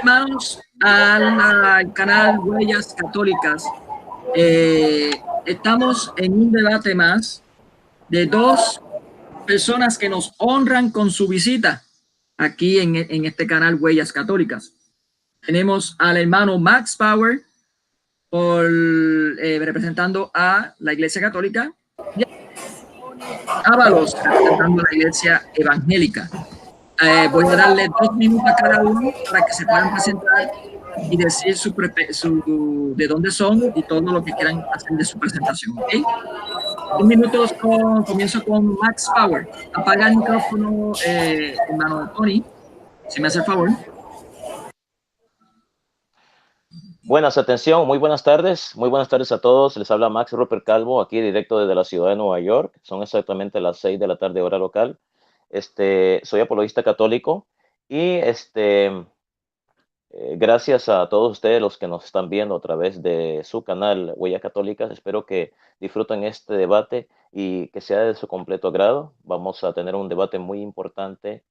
hermanos al canal Huellas Católicas. Estamos en un debate más de dos personas que nos honran con su visita aquí en este canal Huellas Católicas. Tenemos al hermano Max Power representando a la Iglesia Católica y a Ábalos representando a la Iglesia Evangélica. Voy a darle 2 minutos a cada uno para que se puedan presentar y decir de dónde son y todo lo que quieran hacer de su presentación. ¿Okay? 2 minutos, comienzo con Max Power. Apaga el micrófono, hermano Tony, si me hace el favor. Buenas, atención, muy buenas tardes a todos. Les habla Max Rupert Calvo, aquí directo desde la ciudad de Nueva York. Son exactamente las 6 de la tarde, hora local. Soy apologista católico y gracias a todos ustedes los que nos están viendo a través de su canal Huellas Católicas. Espero que disfruten este debate y que sea de su completo agrado. Vamos a tener un debate muy importante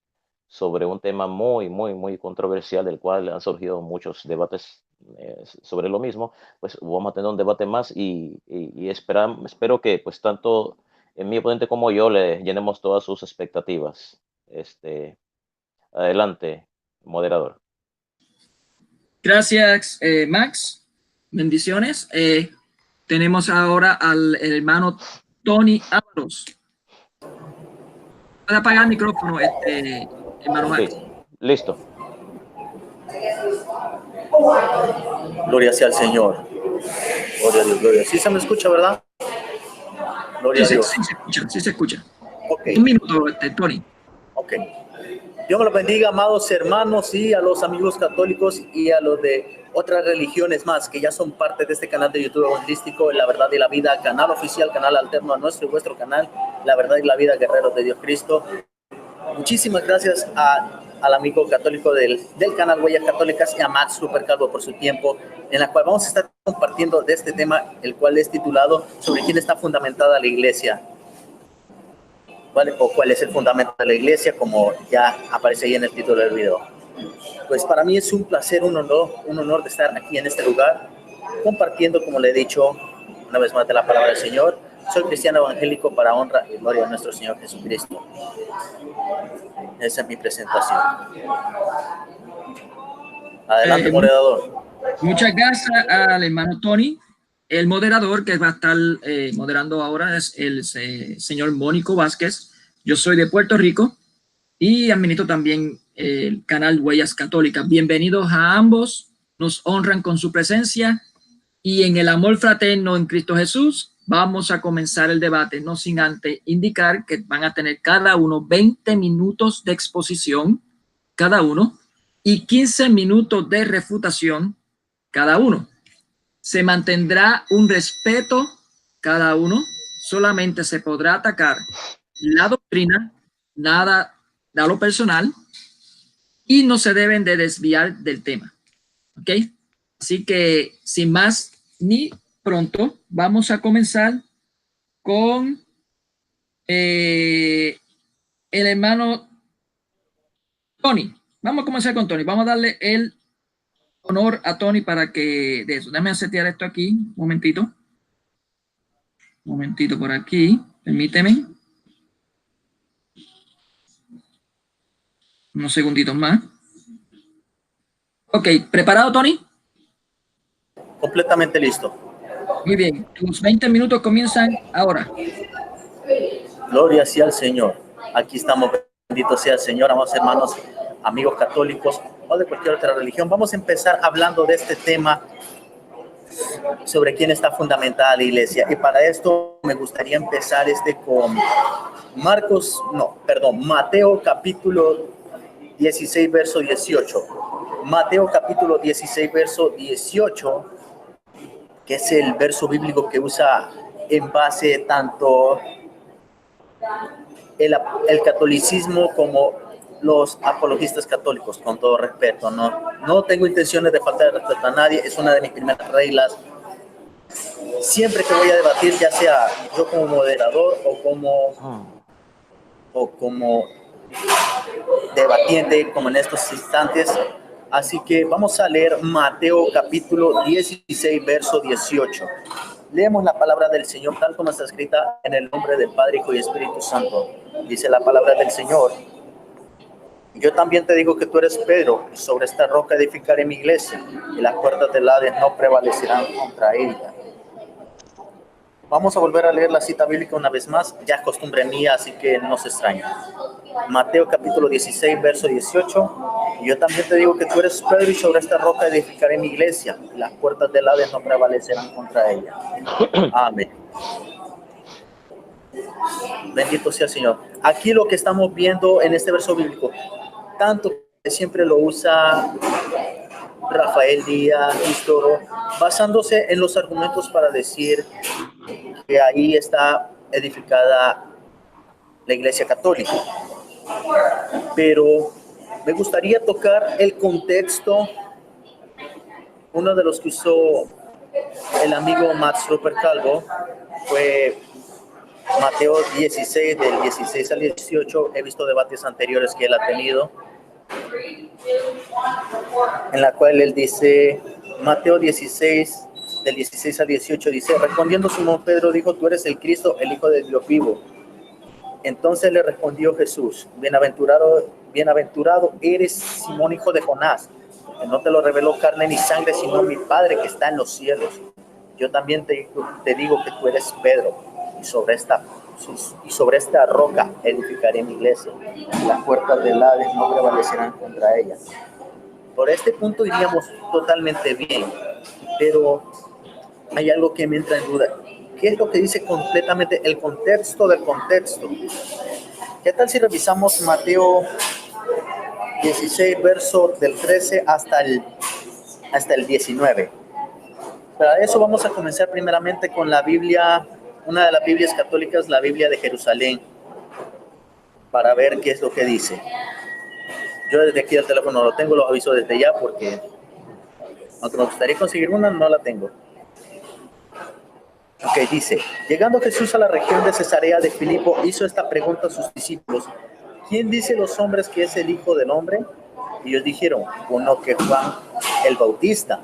sobre un tema muy controversial, del cual han surgido muchos debates sobre lo mismo. Pues vamos a tener un debate más y espero que pues tanto mi oponente como yo le llenemos todas sus expectativas. Adelante, moderador. Gracias, Max. Bendiciones. Tenemos ahora al hermano Tony Ábalos. Puede apagar el micrófono, hermano Max. Sí, listo. Gloria sea al Señor. Gloria a Dios, gloria. ¿Sí se me escucha, verdad? Gloria a Dios. Sí se escucha. Okay. 1 minuto, Tony. Ok. Dios me los bendiga, amados hermanos, y a los amigos católicos y a los de otras religiones más que ya son parte de este canal de YouTube evangelístico, La Verdad y la Vida, canal oficial, canal alterno a nuestro y vuestro canal, La Verdad y la Vida, Guerreros de Dios Cristo. Muchísimas gracias al amigo católico del canal Huellas Católicas y a Max Super Calvo por su tiempo, en la cual vamos a estar compartiendo de este tema, el cual es titulado sobre quién está fundamentada la iglesia. ¿Vale? O cuál es el fundamento de la iglesia, como ya aparece ahí en el título del video. Pues para mí es un placer, un honor de estar aquí en este lugar, compartiendo, como le he dicho, una vez más de la palabra del Señor. Soy cristiano evangélico para honra y gloria a nuestro Señor Jesucristo. Esa es mi presentación. Adelante, moderador. Muchas gracias al hermano Tony. El moderador que va a estar moderando ahora es el señor Mónico Vázquez. Yo soy de Puerto Rico y administro también el canal Huellas Católicas. Bienvenidos a ambos. Nos honran con su presencia y en el amor fraterno en Cristo Jesús vamos a comenzar el debate, no sin antes indicar que van a tener cada uno 20 minutos de exposición cada uno y 15 minutos de refutación cada uno. Se mantendrá un respeto cada uno, solamente se podrá atacar la doctrina, nada a lo personal, y no se deben de desviar del tema. ¿Ok? Así que, sin más ni pronto, vamos a comenzar con el hermano Tony. Vamos a comenzar con Tony. Vamos a darle el honor a Tony para que de eso. Déjame setear esto aquí. Un momentito. Un momentito por aquí. Permíteme. Unos segunditos más. Ok, ¿preparado, Tony? Completamente listo. Muy bien, tus 20 minutos comienzan ahora. Gloria sea al Señor. Aquí estamos, bendito sea el Señor, amados hermanos, amigos católicos o de cualquier otra religión. Vamos a empezar hablando de este tema sobre quién está fundamentada la iglesia. Y para esto me gustaría empezar con Mateo capítulo 16, verso 18. Mateo capítulo 16, verso 18, que es el verso bíblico que usa en base tanto el catolicismo como los apologistas católicos, con todo respeto. No tengo intenciones de faltar de respeto a nadie, es una de mis primeras reglas. Siempre que voy a debatir, ya sea yo como moderador o como debatiente, como en estos instantes, Así que vamos a leer Mateo capítulo 16, verso 18. Leemos la palabra del Señor tal como está escrita en el nombre del Padre, Hijo y Espíritu Santo. Dice la palabra del Señor: yo también te digo que tú eres Pedro, y sobre esta roca edificaré mi iglesia, y las puertas del Hades no prevalecerán contra ella. Vamos a volver a leer la cita bíblica una vez más, ya es costumbre mía, así que no se extrañe. Mateo capítulo 16, verso 18. Y yo también te digo que tú eres Pedro, y sobre esta roca edificaré mi iglesia, y las puertas del Hades no prevalecerán contra ella. Amén. Bendito sea el Señor. Aquí lo que estamos viendo en este verso bíblico, tanto que siempre lo usa Rafael Díaz, Istoro, basándose en los argumentos para decir que ahí está edificada la Iglesia Católica. Pero me gustaría tocar el contexto. Uno de los que usó el amigo Max Rupert Calvo fue Mateo 16, del 16 al 18. He visto debates anteriores que él ha tenido, en la cual él dice, Mateo 16, del 16 al 18, dice: respondiendo Simón Pedro dijo: tú eres el Cristo, el Hijo de Dios vivo. Entonces le respondió Jesús: bienaventurado eres, Simón, hijo de Jonás, que no te lo reveló carne ni sangre, sino mi Padre que está en los cielos. Yo también te digo que tú eres Pedro, y sobre esta roca edificaré mi iglesia, y las puertas del Hades no prevalecerán contra ella. Por este punto iríamos totalmente bien, pero hay algo que me entra en duda. ¿Qué es lo que dice completamente el contexto del contexto? ¿Qué tal si revisamos Mateo 16, verso del 13 hasta el 19? Para eso vamos a comenzar primeramente con la Biblia, una de las Biblias católicas, la Biblia de Jerusalén, para ver qué es lo que dice. Yo desde aquí el teléfono lo tengo, los aviso desde ya, porque aunque me gustaría conseguir una, no la tengo. Ok, dice: llegando Jesús a la región de Cesarea de Filipo, hizo esta pregunta a sus discípulos: ¿quién dice los hombres que es el Hijo del Hombre? Y ellos dijeron: uno que Juan el Bautista,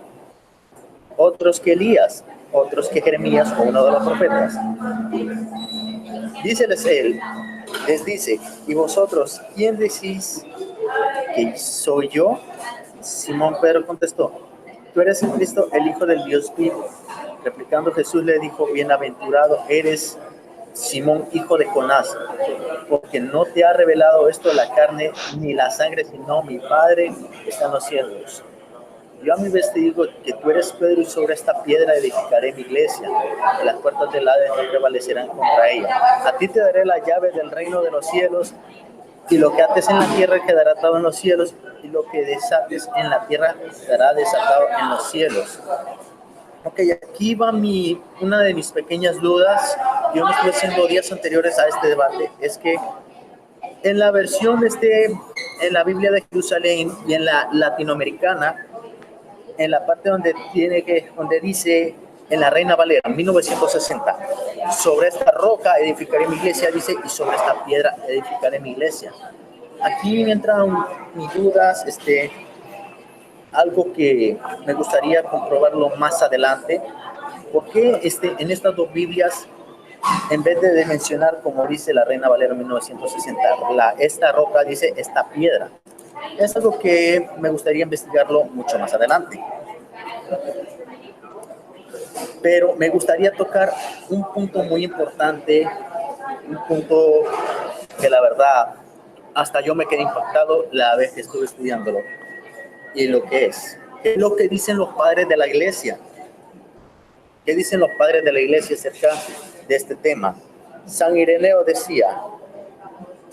otros que Elías, otros que Jeremías o uno de los profetas. Díceles él, les dice: ¿y vosotros quién decís que soy yo? Simón Pedro contestó: tú eres el Cristo, el Hijo del Dios vivo. Replicando Jesús le dijo: bienaventurado eres, Simón, hijo de Jonás, porque no te ha revelado esto la carne ni la sangre, sino mi Padre que está en los cielos. Yo a mi vez te digo que tú eres Pedro, y sobre esta piedra edificaré mi iglesia, y las puertas del Hades no prevalecerán contra ella. A ti te daré la llave del reino de los cielos, y lo que ates en la tierra quedará atado en los cielos, y lo que desates en la tierra quedará desatado en los cielos. Ok, aquí va una de mis pequeñas dudas. Yo me estuve haciendo días anteriores a este debate. Es que en la versión en la Biblia de Jerusalén y en la latinoamericana, en la parte donde dice, en la Reina Valera, 1960, sobre esta roca edificaré mi iglesia, dice, y sobre esta piedra edificaré mi iglesia. Aquí me entran mis dudas, algo que me gustaría comprobarlo más adelante. ¿Por qué en estas dos Biblias, en vez de mencionar, como dice la Reina Valera 1960, esta roca dice esta piedra? Es algo que me gustaría investigarlo mucho más adelante. Pero me gustaría tocar un punto muy importante, un punto que la verdad hasta yo me quedé impactado la vez que estuve estudiándolo. Y lo que es lo que dicen los padres de la iglesia. ¿Qué dicen los padres de la iglesia acerca de este tema? San Ireneo decía: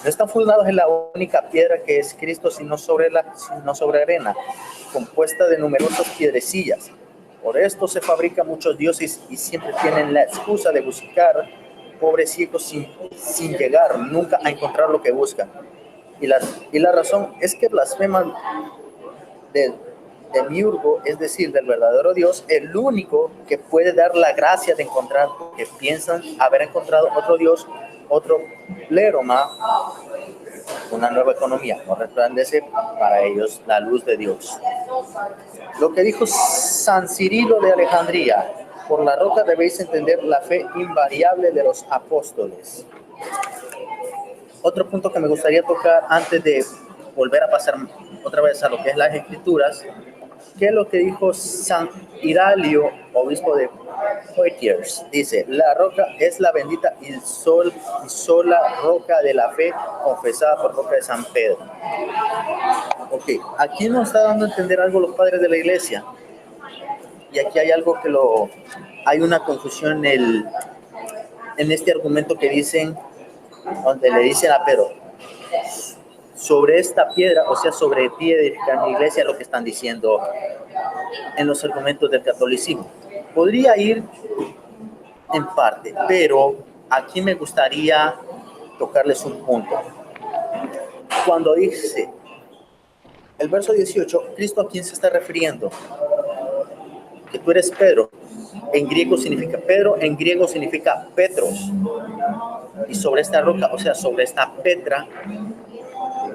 no están fundados en la única piedra que es Cristo, sino sobre arena, compuesta de numerosas piedrecillas. Por esto se fabrican muchos dioses y siempre tienen la excusa de buscar, pobres ciegos, sin llegar nunca a encontrar lo que buscan. Y la razón es que blasfeman del demiurgo, es decir, del verdadero Dios, el único que puede dar la gracia de encontrar, porque piensan haber encontrado otro Dios, otro pleroma, una nueva economía, no resplandece para ellos la luz de Dios. Lo que dijo San Cirilo de Alejandría: por la roca debéis entender la fe invariable de los apóstoles. Otro punto que me gustaría tocar antes de volver a pasar otra vez a lo que es las escrituras, que es lo que dijo San Iralio, obispo de Poitiers. Dice: la roca es la bendita y sola roca de la fe, confesada por boca de San Pedro. Ok, aquí nos está dando a entender algo los padres de la iglesia. Y aquí hay algo que hay una confusión en este argumento que dicen, donde le dicen a Pedro: sobre esta piedra, o sea, sobre ti edificar mi iglesia, lo que están diciendo en los argumentos del catolicismo. Podría ir en parte, pero aquí me gustaría tocarles un punto. Cuando dice el verso 18, ¿Cristo a quién se está refiriendo? Que tú eres Pedro. En griego significa Pedro, en griego significa Petros. Y sobre esta roca, o sea, sobre esta Petra,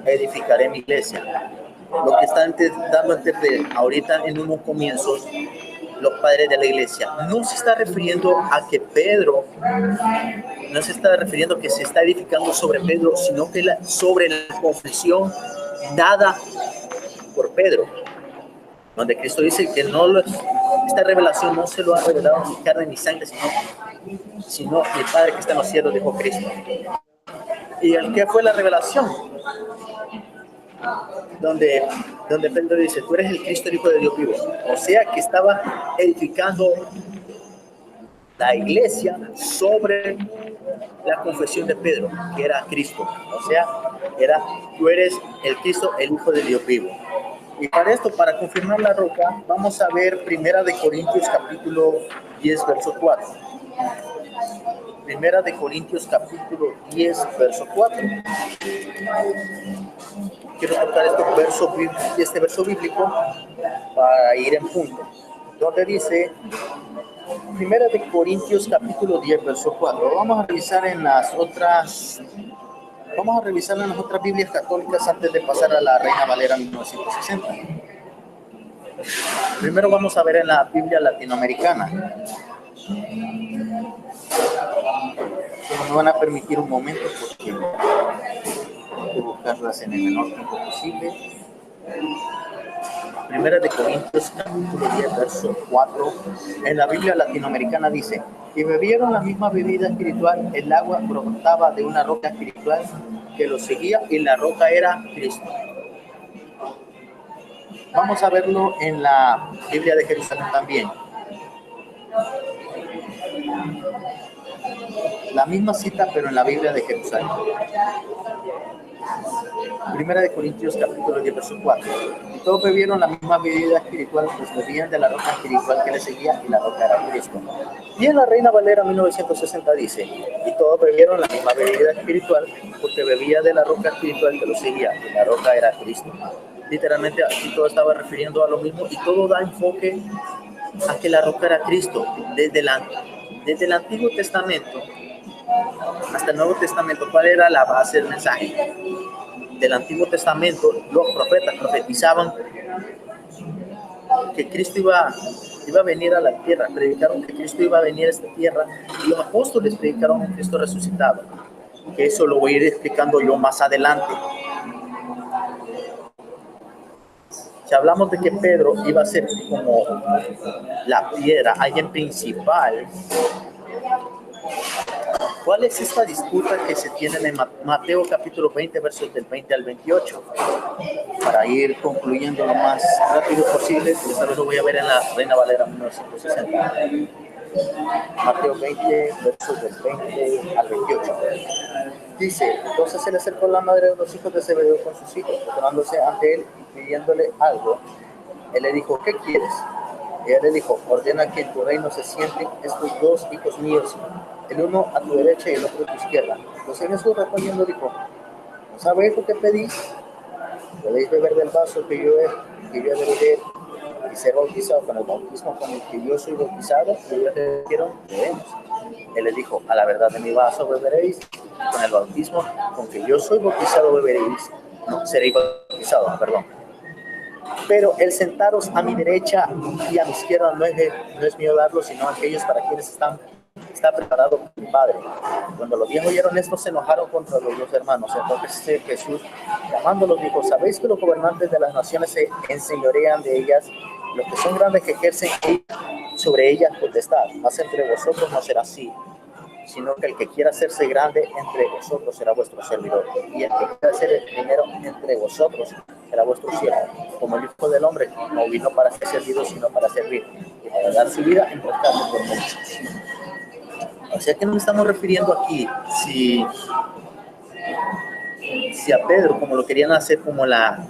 edificaré mi iglesia. Lo que están dando a entender ahorita en unos comienzos los padres de la iglesia, no se está refiriendo a que Pedro, no se está refiriendo que se está edificando sobre Pedro, sino que sobre la confesión dada por Pedro, donde Cristo dice que esta revelación no se lo ha revelado ni carne ni sangre, sino el Padre que está en los cielos, dijo Cristo. ¿Y qué fue la revelación? Donde Pedro dice: tú eres el Cristo, el Hijo de Dios vivo. O sea que estaba edificando la iglesia sobre la confesión de Pedro, que era Cristo. O sea, tú eres el Cristo, el Hijo de Dios vivo. Y para esto, para confirmar la roca, vamos a ver Primera de Corintios capítulo 10, verso 4. Primera de Corintios capítulo 10, verso 4. Quiero tocar este verso bíblico para ir en punto, donde dice Primera de Corintios capítulo 10, verso 4. Vamos a revisar en las otras Biblias católicas antes de pasar a la Reina Valera 1960. Primero vamos a ver en la Biblia latinoamericana. Me van a permitir un momento porque tengo que buscarlas en el menor tiempo posible. Primera de Corintios capítulo 10, verso 4. En la Biblia latinoamericana dice: y bebieron la misma bebida espiritual, el agua brotaba de una roca espiritual que los seguía, y la roca era Cristo. Vamos a verlo en la Biblia de Jerusalén también. La misma cita, pero en la Biblia de Jerusalén. Primera de Corintios capítulo 10, verso 4. Y todos bebieron la misma bebida espiritual, pues bebían de la roca espiritual que les seguía, y la roca era Cristo. Y en la Reina Valera 1960 dice: y todos bebieron la misma bebida espiritual, porque bebía de la roca espiritual que los seguía, y la roca era Cristo. Literalmente aquí todo estaba refiriendo a lo mismo, y todo da enfoque a que la roca era Cristo. Desde el Antiguo Testamento hasta el Nuevo Testamento, ¿cuál era la base del mensaje? Del Antiguo Testamento, los profetas profetizaban que Cristo iba a venir a la tierra, predicaron que Cristo iba a venir a esta tierra, y los apóstoles predicaron que Cristo resucitaba. Que eso lo voy a ir explicando yo más adelante. Si hablamos de que Pedro iba a ser como la piedra, alguien principal, ¿cuál es esta disputa que se tiene en Mateo capítulo 20, versos del 20 al 28? Para ir concluyendo lo más rápido posible, esta vez lo voy a ver en la Reina Valera 1960. Mateo 20, versos del 20 al 28. Dice: entonces se le acercó la madre de los hijos de Zebedeo con sus hijos, postulándose ante él y pidiéndole algo. Él le dijo: ¿qué quieres? Ella le dijo: ordena que en tu reino se sienten estos dos hijos míos, el uno a tu derecha y el otro a tu izquierda. Entonces Jesús respondiendo dijo: ¿no sabéis lo que pedís? Podéis beber del vaso que yo he de beber y ser bautizado con el bautismo con el que yo soy bautizado. Y ellos le dijeron: debemos. Él les dijo: a la verdad de mi vaso beberéis, con el bautismo con que yo soy bautizado beberéis, no, seréis bautizados, perdón. Pero el sentaros a mi derecha y a mi izquierda no es mío darlo, sino aquellos para quienes está preparado mi Padre. Cuando los viejos oyeron esto, se enojaron contra los dos hermanos. Entonces Jesús, llamándolos, dijo: ¿sabéis que los gobernantes de las naciones se enseñorean de ellas? Los que son grandes que ejercen sobre ellas potestad. Mas entre vosotros no será así, sino que el que quiera hacerse grande entre vosotros será vuestro servidor, y el que quiera ser el primero entre vosotros será vuestro siervo. Como el Hijo del Hombre no vino para ser servido, sino para servir, y para dar su vida en rescate por muchos. O sea, que nos estamos refiriendo aquí, si a Pedro, como lo querían hacer como la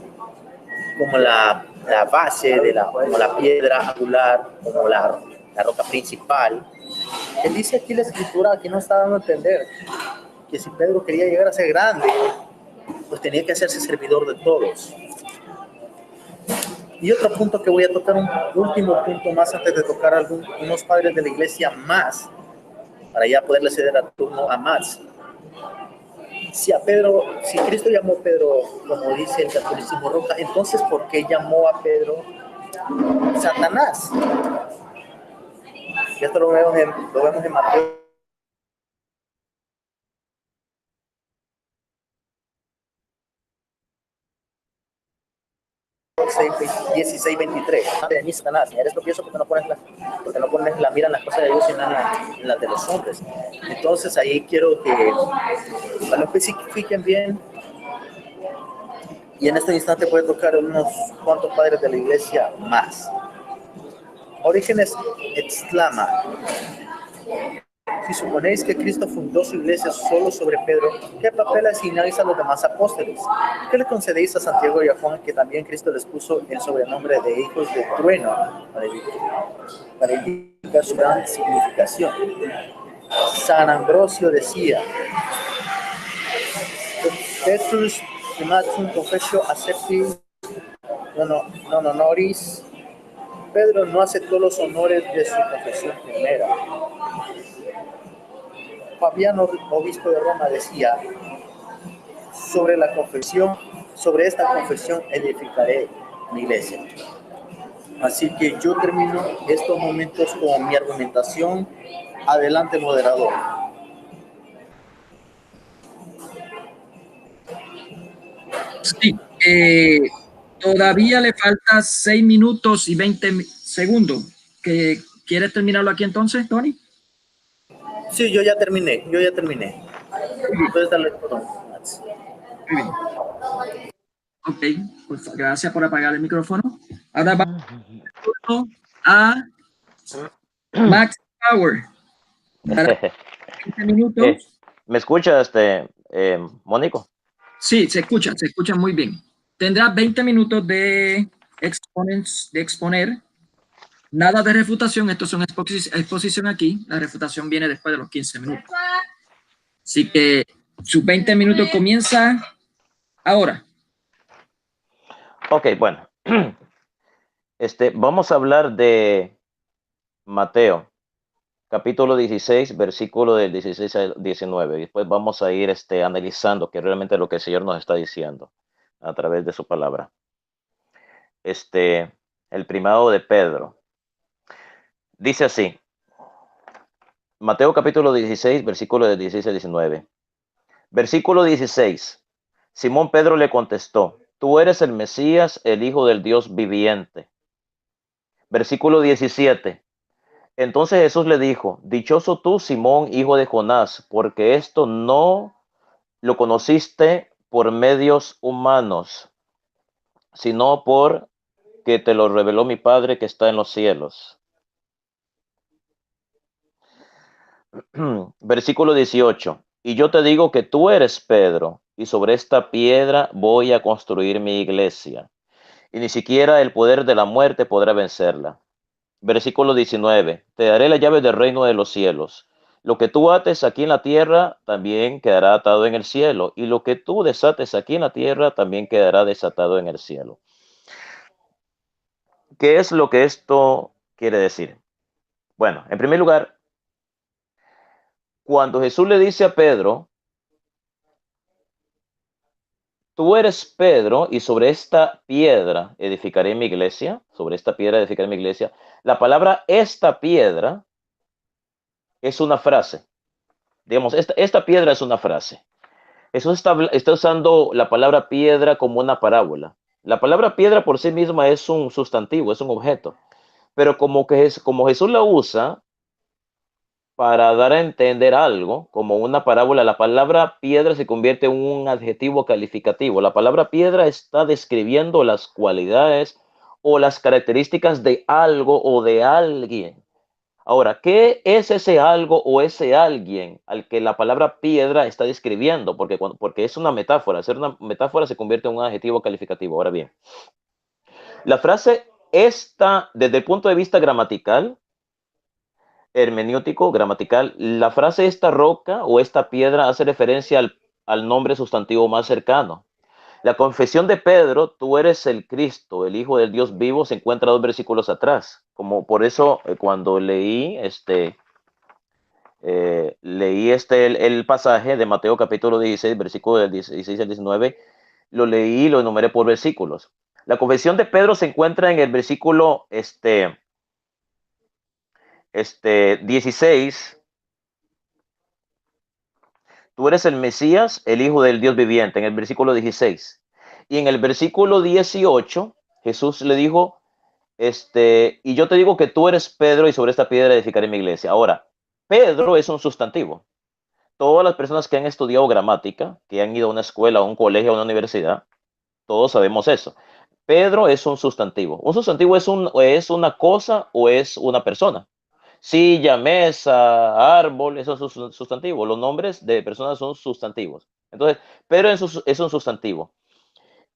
base, como la piedra angular, como la roca principal, él dice aquí la escritura, aquí nos está dando a entender que si Pedro quería llegar a ser grande, pues tenía que hacerse servidor de todos. Y otro punto que voy a tocar, un último punto más antes de tocar unos padres de la iglesia más, para ya poderle ceder el turno a más. Si Cristo llamó a Pedro, como dice el catolicismo, roca, entonces ¿por qué llamó a Pedro Satanás? Y esto lo vemos en Mateo 16:23. De mí, Satanás, eres tropiezo porque no pones la mira en las cosas de Dios, sino en las de los hombres. Entonces ahí quiero que lo especifiquen bien. Y en este instante voy a tocar unos cuantos padres de la iglesia más. Orígenes exclama: si suponéis que Cristo fundó su iglesia solo sobre Pedro, ¿qué papel asignáis a los demás apóstoles? ¿Qué le concedéis a Santiago y a Juan, que también Cristo les puso el sobrenombre de hijos de trueno, para indicar su gran significación? San Ambrosio decía: Petrus primatum confessio accepti non honoris. Pedro no aceptó los honores de su confesión primera. Fabiano, obispo de Roma, decía: sobre esta confesión edificaré mi iglesia. Así que yo termino estos momentos con mi argumentación. Adelante, moderador. Sí, todavía le falta 6 minutos y 20 segundos. ¿Quieres terminarlo aquí entonces, Tony? Sí, yo ya terminé. Puedes darle el botón. Muy bien. Ok, pues gracias por apagar el micrófono. Ahora vamos a Max Power. 20 minutos. ¿Me escuchas, Mónico? Sí, se escucha muy bien. Tendrá 20 minutos de exponer. Nada de refutación, esto es una exposición aquí. La refutación viene después de los 15 minutos. Así que sus 20 minutos comienza ahora. Ok, bueno. Vamos a hablar de Mateo, capítulo 16, versículo del 16 al 19. Y después vamos a ir analizando que realmente lo que el Señor nos está diciendo a través de su palabra. El primado de Pedro. Dice así, Mateo capítulo 16, versículo del 16 al 19. Versículo 16. Simón Pedro le contestó: tú eres el Mesías, el Hijo del Dios viviente. Versículo 17. Entonces Jesús le dijo: dichoso tú, Simón, hijo de Jonás, porque esto no lo conociste por medios humanos, sino por que te lo reveló mi Padre que está en los cielos. Versículo 18. Y yo te digo que tú eres Pedro, y sobre esta piedra voy a construir mi iglesia, y ni siquiera el poder de la muerte podrá vencerla. Versículo 19. Te daré la llave del reino de los cielos. Lo que tú ates aquí en la tierra también quedará atado en el cielo, y lo que tú desates aquí en la tierra también quedará desatado en el cielo. ¿Qué es lo que esto quiere decir? Bueno, en primer lugar, cuando Jesús le dice a Pedro tú eres Pedro y sobre esta piedra edificaré mi iglesia, sobre esta piedra edificaré mi iglesia. La palabra esta piedra es una frase. Digamos, esta piedra es una frase. Jesús está usando la palabra piedra como una parábola. La palabra piedra por sí misma es un sustantivo, es un objeto. Pero como Jesús la usa para dar a entender algo, como una parábola, la palabra piedra se convierte en un adjetivo calificativo. La palabra piedra está describiendo las cualidades o las características de algo o de alguien. Ahora, ¿qué es ese algo o ese alguien al que la palabra piedra está describiendo? Porque es una metáfora. Ser una metáfora se convierte en un adjetivo calificativo. Ahora bien, la frase esta, desde el punto de vista gramatical, hermenéutico, gramatical, la frase esta roca o esta piedra hace referencia al nombre sustantivo más cercano. La confesión de Pedro, tú eres el Cristo, el Hijo del Dios vivo, se encuentra 2 versículos atrás. Como por eso, cuando leí el pasaje de Mateo capítulo 16, versículo del 16 al 19, lo leí y lo enumeré por versículos. La confesión de Pedro se encuentra en el versículo 16. Tú eres el Mesías, el Hijo del Dios viviente, en el versículo 16. Y en el versículo 18, Jesús le dijo, y yo te digo que tú eres Pedro y sobre esta piedra edificaré mi iglesia. Ahora, Pedro es un sustantivo. Todas las personas que han estudiado gramática, que han ido a una escuela, a un colegio, a una universidad, todos sabemos eso. Pedro es un sustantivo. Un sustantivo es una cosa o es una persona. Silla, mesa, árbol, esos son sustantivos. Los nombres de personas son sustantivos. Entonces, Pedro es un sustantivo.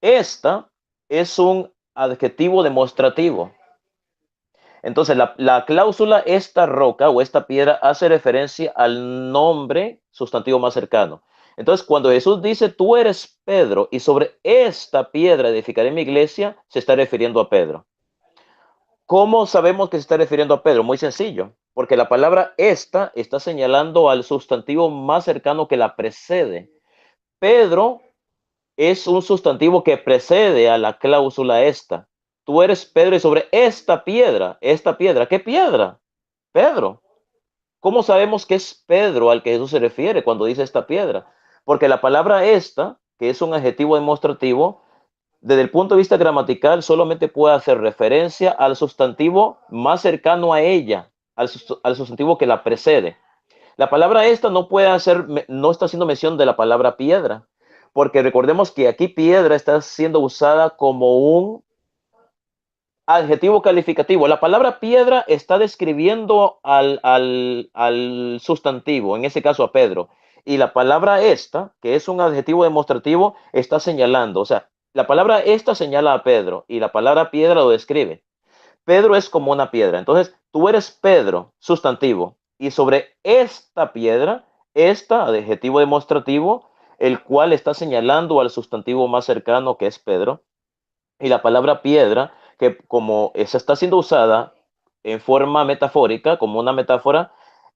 Esta es un adjetivo demostrativo. Entonces, la cláusula esta roca o esta piedra hace referencia al nombre sustantivo más cercano. Entonces, cuando Jesús dice, tú eres Pedro y sobre esta piedra edificaré mi iglesia, se está refiriendo a Pedro. ¿Cómo sabemos que se está refiriendo a Pedro? Muy sencillo, porque la palabra esta está señalando al sustantivo más cercano que la precede. Pedro es un sustantivo que precede a la cláusula esta. Tú eres Pedro y sobre esta piedra, ¿qué piedra? Pedro. ¿Cómo sabemos que es Pedro al que Jesús se refiere cuando dice esta piedra? Porque la palabra esta, que es un adjetivo demostrativo, desde el punto de vista gramatical, solamente puede hacer referencia al sustantivo más cercano a ella, al sustantivo que la precede. La palabra esta no está haciendo mención de la palabra piedra, porque recordemos que aquí piedra está siendo usada como un adjetivo calificativo. La palabra piedra está describiendo al sustantivo, en ese caso a Pedro. Y la palabra esta, que es un adjetivo demostrativo, está señalando. O sea, la palabra esta señala a Pedro y la palabra piedra lo describe. Pedro es como una piedra. Entonces, tú eres Pedro, sustantivo. Y sobre esta piedra, esta, adjetivo demostrativo, el cual está señalando al sustantivo más cercano que es Pedro. Y la palabra piedra, que como se está siendo usada en forma metafórica, como una metáfora,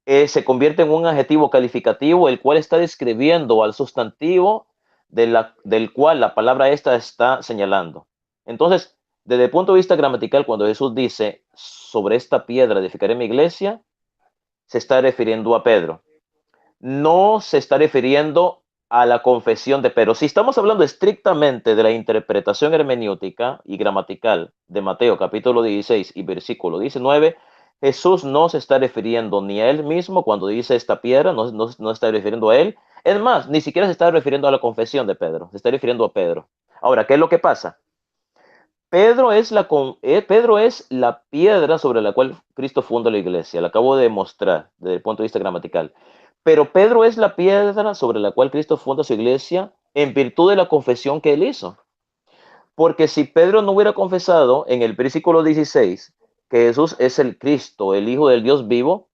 se convierte en un adjetivo calificativo, el cual está describiendo al sustantivo del cual la palabra esta está señalando. Entonces, desde el punto de vista gramatical, cuando Jesús dice, sobre esta piedra edificaré mi iglesia, se está refiriendo a Pedro. No se está refiriendo a la confesión de Pedro. Si estamos hablando estrictamente de la interpretación hermenéutica y gramatical de Mateo capítulo 16 y versículo 19, Jesús no se está refiriendo ni a él mismo cuando dice esta piedra, no está refiriendo a él. Es más, ni siquiera se está refiriendo a la confesión de Pedro, se está refiriendo a Pedro. Ahora, ¿qué es lo que pasa? Pedro es la piedra sobre la cual Cristo funda la iglesia. Lo acabo de demostrar desde el punto de vista gramatical. Pero Pedro es la piedra sobre la cual Cristo funda su iglesia en virtud de la confesión que él hizo. Porque si Pedro no hubiera confesado en el versículo 16 que Jesús es el Cristo, el Hijo del Dios vivo,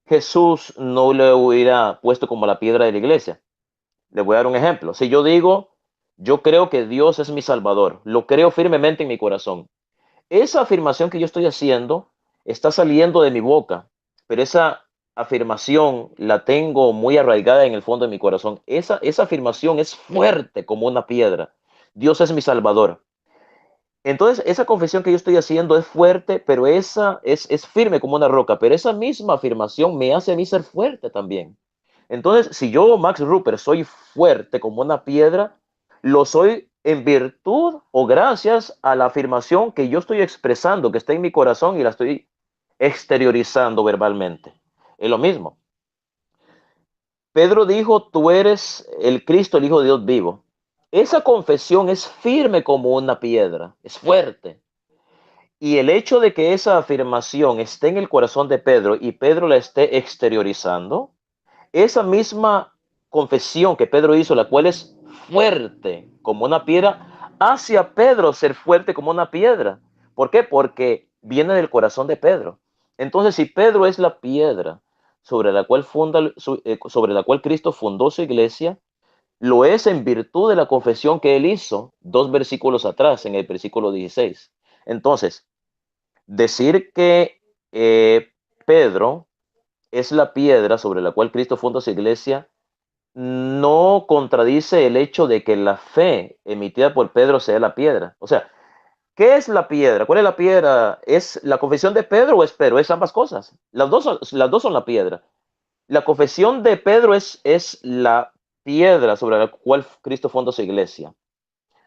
Jesús no le hubiera puesto como la piedra de la iglesia. Le voy a dar un ejemplo. Si yo digo, yo creo que Dios es mi Salvador, lo creo firmemente en mi corazón. Esa afirmación que yo estoy haciendo está saliendo de mi boca, pero esa afirmación la tengo muy arraigada en el fondo de mi corazón. Esa afirmación es fuerte como una piedra. Dios es mi Salvador. Entonces, esa confesión que yo estoy haciendo es fuerte, pero esa es firme como una roca, pero esa misma afirmación me hace a mí ser fuerte también. Entonces, si yo, Max Rupert, soy fuerte como una piedra, lo soy en virtud o gracias a la afirmación que yo estoy expresando, que está en mi corazón y la estoy exteriorizando verbalmente. Es lo mismo. Pedro dijo, tú eres el Cristo, el Hijo de Dios vivo. Esa confesión es firme como una piedra, es fuerte. Y el hecho de que esa afirmación esté en el corazón de Pedro y Pedro la esté exteriorizando, esa misma confesión que Pedro hizo, la cual es fuerte como una piedra, hace a Pedro ser fuerte como una piedra. ¿Por qué? Porque viene del corazón de Pedro. Entonces, si Pedro es la piedra sobre la cual Cristo fundó su iglesia, lo es en virtud de la confesión que él hizo 2 versículos atrás, en el versículo 16. Entonces, decir que Pedro es la piedra sobre la cual Cristo funda su iglesia no contradice el hecho de que la fe emitida por Pedro sea la piedra. O sea, ¿qué es la piedra? ¿Cuál es la piedra? ¿Es la confesión de Pedro o es Pedro? Es ambas cosas. Las dos son la piedra. La confesión de Pedro es la piedra sobre la cual Cristo funda su iglesia.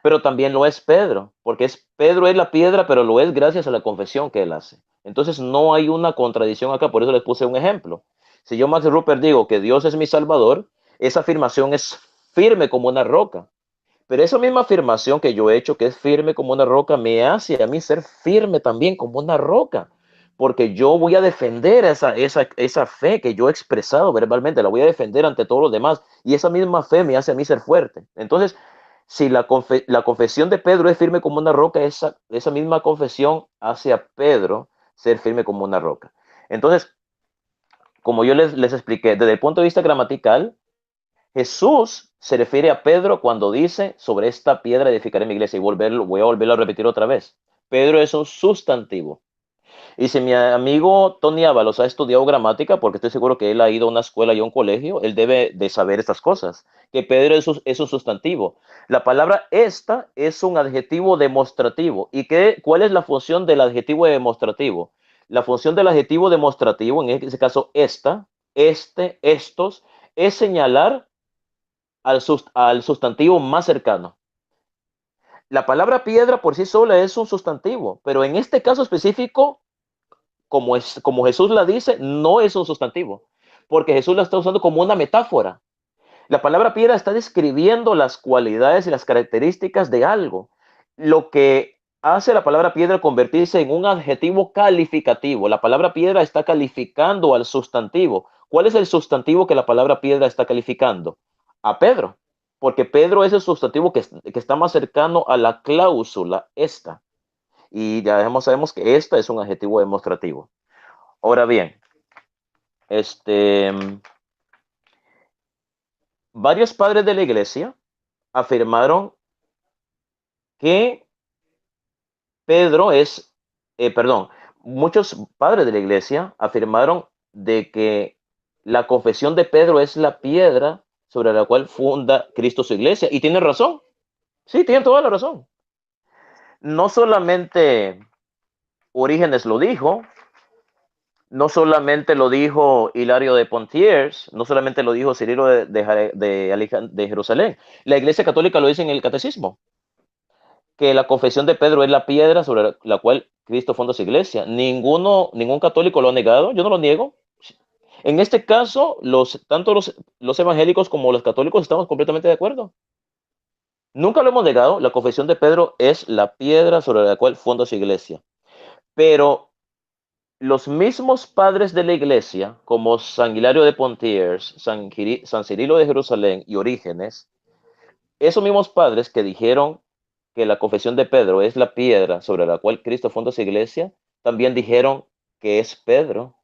Pero también lo es Pedro, porque Pedro es la piedra, pero lo es gracias a la confesión que él hace. Entonces no hay una contradicción acá, por eso les puse un ejemplo. Si yo, Max Rupert, digo que Dios es mi Salvador, esa afirmación es firme como una roca. Pero esa misma afirmación que yo he hecho, que es firme como una roca, me hace a mí ser firme también como una roca. Porque yo voy a defender esa fe que yo he expresado verbalmente, la voy a defender ante todos los demás. Y esa misma fe me hace a mí ser fuerte. Entonces, si la confesión de Pedro es firme como una roca, esa misma confesión hace a Pedro ser firme como una roca. Entonces, como yo les expliqué, desde el punto de vista gramatical, Jesús se refiere a Pedro cuando dice, sobre esta piedra edificaré mi iglesia, y voy a volverlo a repetir otra vez. Pedro es un sustantivo. Y si mi amigo Tony Ábalos ha estudiado gramática, porque estoy seguro que él ha ido a una escuela y a un colegio, él debe de saber estas cosas, que Pedro es un sustantivo. La palabra esta es un adjetivo demostrativo. ¿Y cuál es la función del adjetivo demostrativo? La función del adjetivo demostrativo, en este caso esta, este, estos, es señalar al sustantivo más cercano. La palabra piedra por sí sola es un sustantivo, pero en este caso específico, como Jesús la dice, no es un sustantivo, porque Jesús la está usando como una metáfora. La palabra piedra está describiendo las cualidades y las características de algo. Lo que hace la palabra piedra convertirse en un adjetivo calificativo. La palabra piedra está calificando al sustantivo. ¿Cuál es el sustantivo que la palabra piedra está calificando? A Pedro, porque Pedro es el sustantivo que está más cercano a la cláusula esta. Y ya sabemos que esta es un adjetivo demostrativo. Ahora bien, varios padres de la iglesia afirmaron que Pedro muchos padres de la iglesia afirmaron de que la confesión de Pedro es la piedra sobre la cual funda Cristo su iglesia. Y tienen razón. Sí, tienen toda la razón. No solamente Orígenes lo dijo, no solamente lo dijo Hilario de Poitiers, no solamente lo dijo Cirilo de Jerusalén. La iglesia católica lo dice en el catecismo, que la confesión de Pedro es la piedra sobre la cual Cristo funda su iglesia. Ningún católico lo ha negado, yo no lo niego. En este caso, tanto los evangélicos como los católicos estamos completamente de acuerdo. Nunca lo hemos negado, la confesión de Pedro es la piedra sobre la cual funda su iglesia. Pero los mismos padres de la iglesia, como San Hilario de Poitiers, San Cirilo de Jerusalén y Orígenes, esos mismos padres que dijeron que la confesión de Pedro es la piedra sobre la cual Cristo funda su iglesia, también dijeron que es Pedro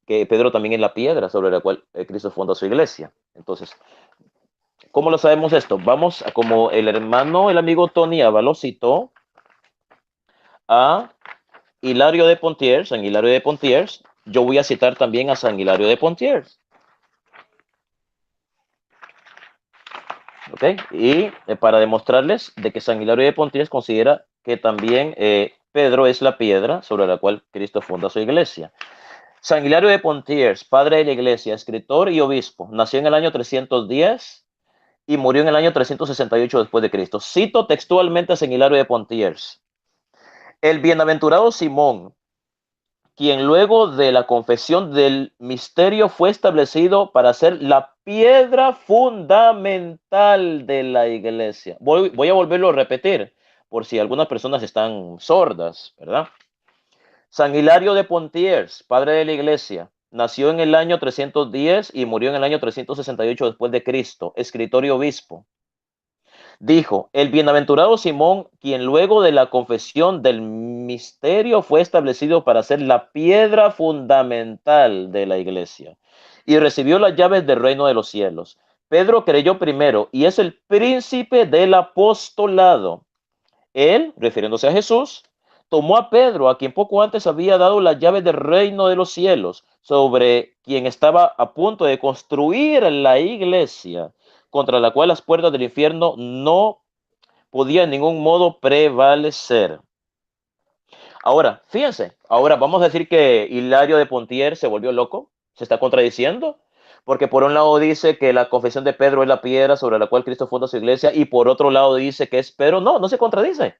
que Pedro también es la piedra sobre la cual Cristo funda su iglesia. Entonces, ¿cómo lo sabemos esto? Vamos a como el amigo Tony Ábalos citó a Hilario de Poitiers, San Hilario de Poitiers, yo voy a citar también a San Hilario de Poitiers. ¿ok? Y para demostrarles de que San Hilario de Poitiers considera que también Pedro es la piedra sobre la cual Cristo funda su iglesia. San Hilario de Poitiers, padre de la iglesia, escritor y obispo, nació en el año 310 y murió en el año 368 después de Cristo. Cito textualmente a San Hilario de Poitiers. El bienaventurado Simón, quien luego de la confesión del misterio fue establecido para ser la piedra fundamental de la iglesia. Voy a volverlo a repetir, por si algunas personas están sordas, ¿verdad? San Hilario de Poitiers, padre de la iglesia, nació en el año 310 y murió en el año 368 después de Cristo, escritor y obispo. Dijo, el bienaventurado Simón, quien luego de la confesión del misterio fue establecido para ser la piedra fundamental de la iglesia y recibió las llaves del reino de los cielos. Pedro creyó primero y es el príncipe del apostolado. Él, refiriéndose a Jesús, tomó a Pedro, a quien poco antes había dado las llaves del reino de los cielos, sobre quien estaba a punto de construir la iglesia, contra la cual las puertas del infierno no podían en ningún modo prevalecer. Ahora, fíjense, ahora vamos a decir que Hilario de Poitiers se volvió loco, se está contradiciendo, porque por un lado dice que la confesión de Pedro es la piedra sobre la cual Cristo funda su iglesia, y por otro lado dice que es Pedro. No, no se contradice,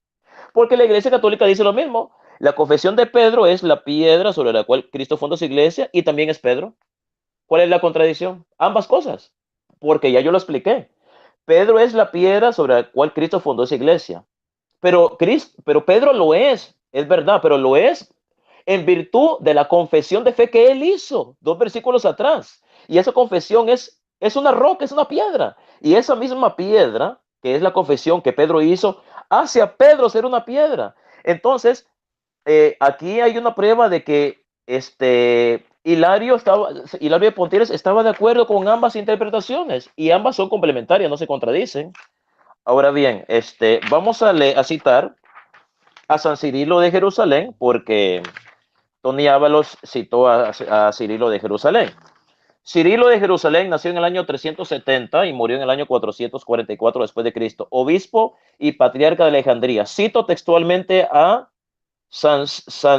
porque la iglesia católica dice lo mismo. La confesión de Pedro es la piedra sobre la cual Cristo funda su iglesia y también es Pedro. ¿Cuál es la contradicción? Ambas cosas, porque ya yo lo expliqué. Pedro es la piedra sobre la cual Cristo fundó esa iglesia. Pero Pedro lo es verdad, pero lo es en virtud de la confesión de fe que él hizo 2 versículos atrás. Y esa confesión es una roca, es una piedra. Y esa misma piedra, que es la confesión que Pedro hizo, hace a Pedro ser una piedra. Entonces, aquí hay una prueba de que Hilario de Poitiers estaba de acuerdo con ambas interpretaciones y ambas son complementarias, no se contradicen. Ahora bien, vamos a citar a San Cirilo de Jerusalén, porque Tony Ábalos citó a Cirilo de Jerusalén. Cirilo de Jerusalén nació en el año 370 y murió en el año 444 después de Cristo, obispo y patriarca de Alejandría. Cito textualmente a San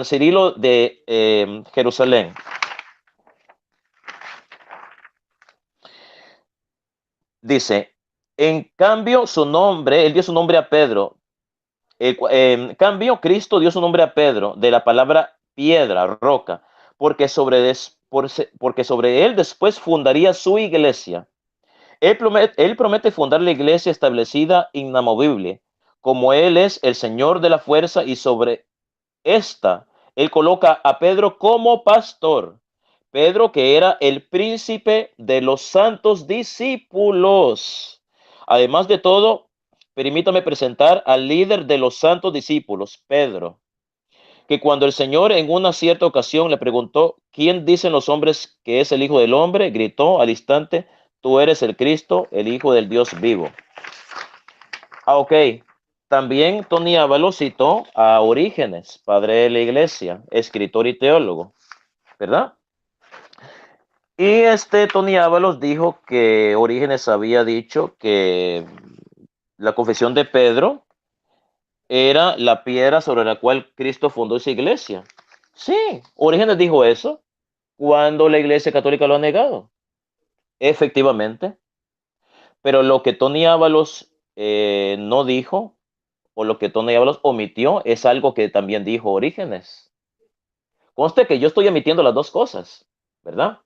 Cirilo de Jerusalén. Dice, en cambio su nombre, él dio su nombre a Pedro. En cambio, Cristo dio su nombre a Pedro de la palabra piedra, roca, porque sobre él después fundaría su iglesia. Él promete fundar la iglesia establecida inamovible, como él es el Señor de la fuerza, y sobre esta él coloca a Pedro como pastor. Pedro, que era el príncipe de los santos discípulos. Además de todo, permítame presentar al líder de los santos discípulos, Pedro, que cuando el Señor en una cierta ocasión le preguntó, ¿quién dicen los hombres que es el Hijo del Hombre?, gritó al instante, tú eres el Cristo, el Hijo del Dios vivo. Ok. También Tony Ábalos citó a Orígenes, padre de la iglesia, escritor y teólogo, ¿verdad? Y Tony Ábalos dijo que Orígenes había dicho que la confesión de Pedro era la piedra sobre la cual Cristo fundó esa iglesia. Sí, Orígenes dijo eso cuando la iglesia católica lo ha negado. Efectivamente. Pero lo que Tony Ábalos no dijo, o lo que Tony Ábalos omitió, es algo que también dijo Orígenes. Conste que yo estoy emitiendo las dos cosas, ¿verdad?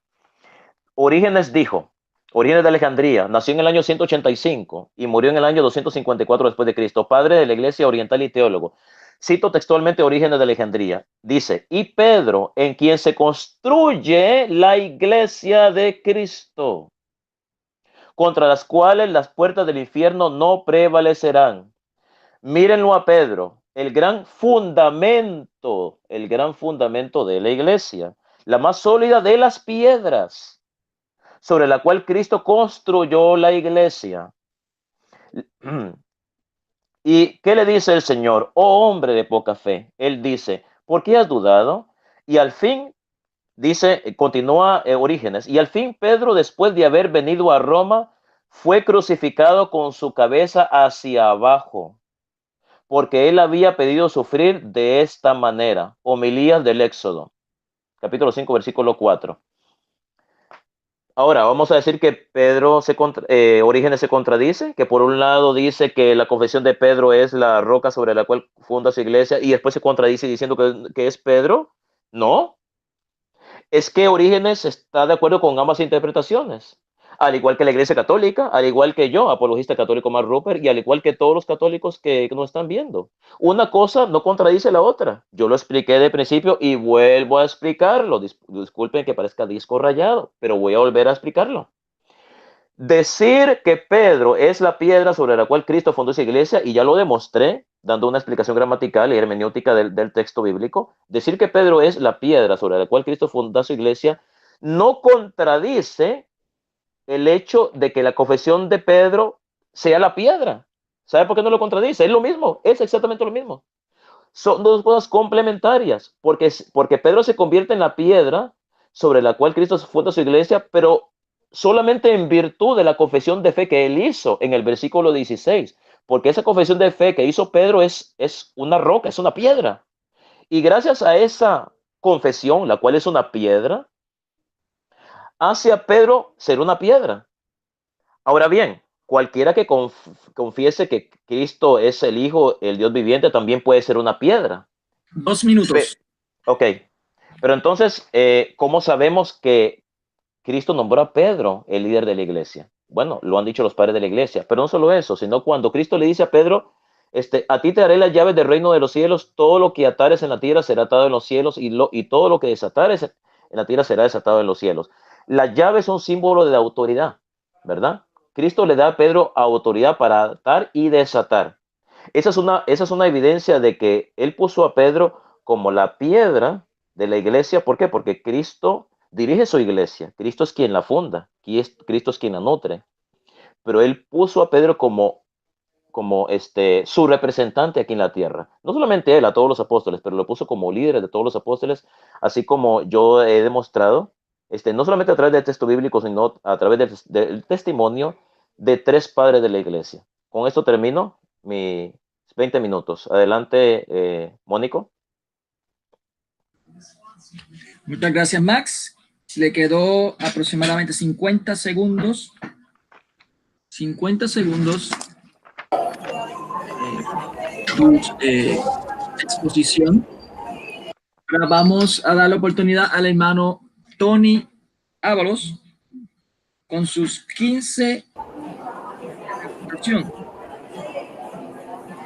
Orígenes dijo, Orígenes de Alejandría, nació en el año 185 y murió en el año 254 después de Cristo, padre de la iglesia oriental y teólogo. Cito textualmente Orígenes de Alejandría. Dice, y Pedro, en quien se construye la iglesia de Cristo, contra las cuales las puertas del infierno no prevalecerán. Mírenlo a Pedro, el gran fundamento de la iglesia, la más sólida de las piedras, sobre la cual Cristo construyó la iglesia. ¿Y qué le dice el Señor? Oh hombre de poca fe. Él dice, ¿por qué has dudado? Y al fin, dice, continúa Orígenes, y al fin Pedro, después de haber venido a Roma, fue crucificado con su cabeza hacia abajo, porque él había pedido sufrir de esta manera. Homilías del Éxodo, capítulo 5, versículo 4. Ahora, vamos a decir que Orígenes se contradice, que por un lado dice que la confesión de Pedro es la roca sobre la cual funda su iglesia, y después se contradice diciendo que es Pedro. No, es que Orígenes está de acuerdo con ambas interpretaciones, al igual que la Iglesia Católica, al igual que yo, apologista católico Mark Rupert, y al igual que todos los católicos que nos están viendo. Una cosa no contradice la otra. Yo lo expliqué de principio y vuelvo a explicarlo. Disculpen que parezca disco rayado, pero voy a volver a explicarlo. Decir que Pedro es la piedra sobre la cual Cristo fundó su iglesia, y ya lo demostré dando una explicación gramatical y hermenéutica del texto bíblico, decir que Pedro es la piedra sobre la cual Cristo fundó su iglesia no contradice el hecho de que la confesión de Pedro sea la piedra. ¿Sabe por qué no lo contradice? Es lo mismo, es exactamente lo mismo. Son dos cosas complementarias, porque Pedro se convierte en la piedra sobre la cual Cristo funda su iglesia, pero solamente en virtud de la confesión de fe que él hizo en el versículo 16, porque esa confesión de fe que hizo Pedro es una roca, es una piedra. Y gracias a esa confesión, la cual es una piedra, hace a Pedro ser una piedra. Ahora bien, cualquiera que confiese que Cristo es el Hijo, el Dios viviente, también puede ser una piedra. 2 minutos. Ok, pero entonces, ¿cómo sabemos que Cristo nombró a Pedro el líder de la iglesia? Bueno, lo han dicho los padres de la iglesia, pero no solo eso, sino cuando Cristo le dice a Pedro, a ti te daré las llaves del reino de los cielos, todo lo que atares en la tierra será atado en los cielos, y todo lo que desatares en la tierra será desatado en los cielos. Las llaves son símbolo de la autoridad, ¿verdad? Cristo le da a Pedro autoridad para atar y desatar. Esa es una evidencia de que él puso a Pedro como la piedra de la iglesia. ¿Por qué? Porque Cristo dirige su iglesia. Cristo es quien la funda. Cristo es quien la nutre. Pero él puso a Pedro como su representante aquí en la tierra. No solamente él, a todos los apóstoles, pero lo puso como líder de todos los apóstoles, así como yo he demostrado, no solamente a través del texto bíblico, sino a través del testimonio de 3 padres de la iglesia. Con esto termino mis 20 minutos. Adelante, Mónico. Muchas gracias, Max. Le quedó aproximadamente 50 segundos. 50 segundos. Exposición. Ahora vamos a dar la oportunidad al hermano Tony Ábalos con sus 15.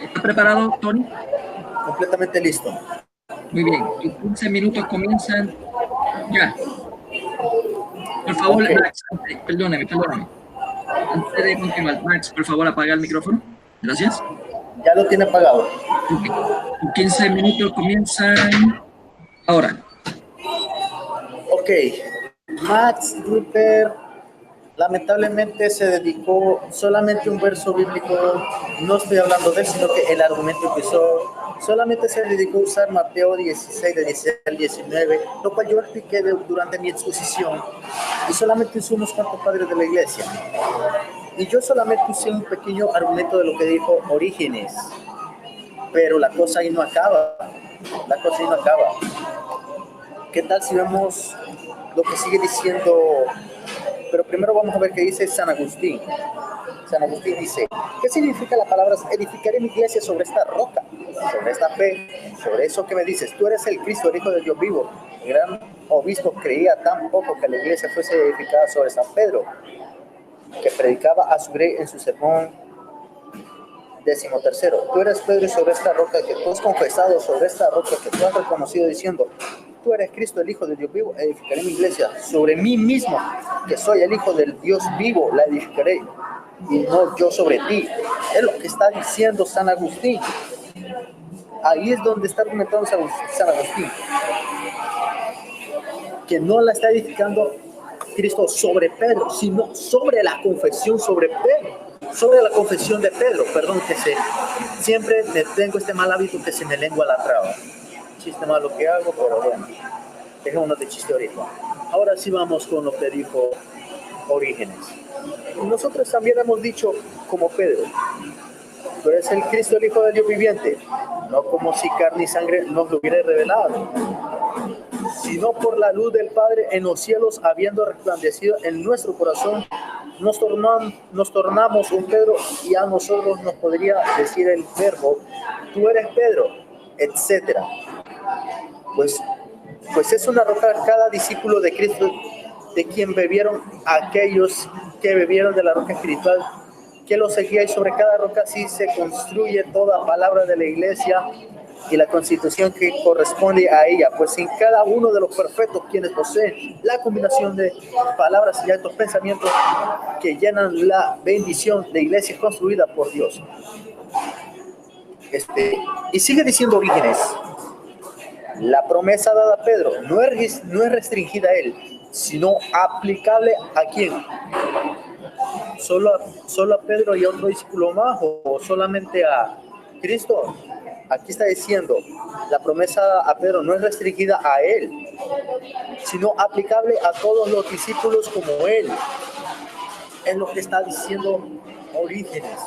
¿Está preparado, Tony? Completamente listo. Muy bien, tus 15 minutos comienzan ya. Por favor, okay. Max, perdóname. Antes de continuar, Max, por favor, apaga el micrófono. Gracias. Ya lo tiene apagado. Okay. Tus 15 minutos comienzan ahora. Ok. Max Rupert lamentablemente se dedicó solamente a un verso bíblico. No estoy hablando de él, sino que el argumento que usó solamente se dedicó a usar Mateo 16, de 16 al 19, lo cual yo expliqué durante mi exposición, y solamente usé unos cuantos padres de la iglesia. Y yo solamente usé un pequeño argumento de lo que dijo Orígenes. Pero la cosa ahí no acaba. ¿Qué tal si vemos lo que sigue diciendo? Pero primero vamos a ver qué dice San Agustín. San Agustín dice, ¿qué significa la palabra edificaré mi iglesia sobre esta roca, sobre esta fe, sobre eso que me dices? Tú eres el Cristo, el Hijo de Dios vivo. El gran obispo creía tan poco que la iglesia fuese edificada sobre San Pedro, que predicaba a su grey en su sermón 13. Tú eres Pedro, y sobre esta roca que tú has confesado, sobre esta roca que tú has reconocido, diciendo, tú eres Cristo, el Hijo de Dios vivo, edificaré mi iglesia. Sobre mí mismo, que soy el Hijo del Dios vivo, la edificaré, y no yo sobre ti. Es lo que está diciendo San Agustín. Ahí es donde está argumentando San Agustín, que no la está edificando Cristo sobre Pedro, sino sobre la confesión sobre Pedro. Sobre la confesión de Pedro, perdón, siempre tengo este mal hábito que se me lengua la traba. Chiste malo que hago, pero bueno, dejémonos de chiste ahorita. Ahora sí vamos con lo que dijo Orígenes. nosotros también hemos dicho como Pedro, tú eres el Cristo, el Hijo del Dios viviente, no como si carne y sangre nos lo hubiera revelado, sino por la luz del Padre en los cielos, habiendo resplandecido en nuestro corazón, nos tornamos un Pedro, y a nosotros nos podría decir el verbo, tú eres Pedro, etcétera. Pues es una roca cada discípulo de Cristo, de quien bebieron aquellos que bebieron de la roca espiritual, que lo seguía, y sobre cada roca así se construye toda palabra de la iglesia y la constitución que corresponde a ella, pues en cada uno de los perfectos, quienes poseen la combinación de palabras y altos pensamientos que llenan la bendición de iglesia construida por Dios. Y sigue diciendo Orígenes, la promesa dada a Pedro no es restringida a él, sino aplicable a quién. ¿Solo a Pedro y a otro discípulo más, o solamente a Cristo? Aquí está diciendo, la promesa a Pedro no es restringida a él, sino aplicable a todos los discípulos como él. Es lo que está diciendo Orígenes.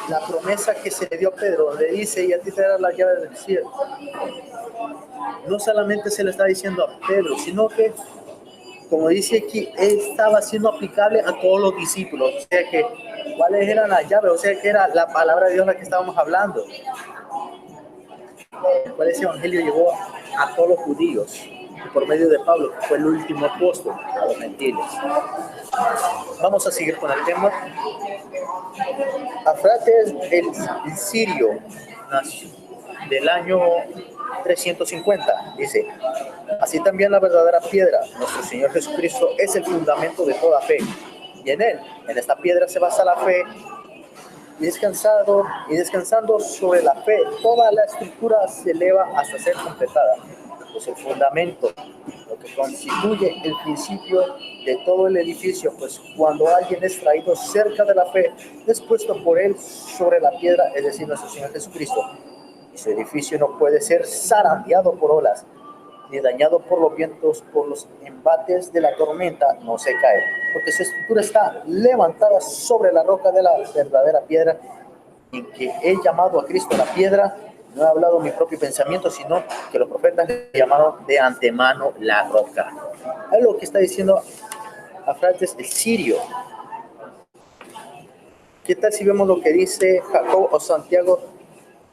La promesa que se le dio a Pedro, le dice, y a ti te dará la llave del cielo. No solamente se le está diciendo a Pedro, sino que, como dice aquí, estaba siendo aplicable a todos los discípulos. O sea que, ¿cuáles eran las llaves? O sea que era la palabra de Dios la que estábamos hablando. El cual ese evangelio llegó a todos los judíos, por medio de Pablo, que fue el último apóstol, a los gentiles. Vamos a seguir con el tema. Afrates el sirio, del año 350, dice, así también la verdadera piedra, nuestro Señor Jesucristo, es el fundamento de toda fe, y en esta piedra se basa la fe, y descansando sobre la fe, toda la estructura se eleva hasta ser completada. Pues el fundamento, lo que constituye el principio de todo el edificio, pues cuando alguien es traído cerca de la fe, es puesto por él sobre la piedra, es decir, nuestro Señor Jesucristo. Y su edificio no puede ser zarandeado por olas, ni dañado por los vientos, por los embates de la tormenta, no se cae, porque su estructura está levantada sobre la roca de la verdadera piedra, en que he llamado a Cristo la piedra. No he hablado mi propio pensamiento, sino que los profetas le llamaron de antemano la roca. Es lo que está diciendo Afrates el sirio. ¿Qué tal si vemos lo que dice Jacobo o Santiago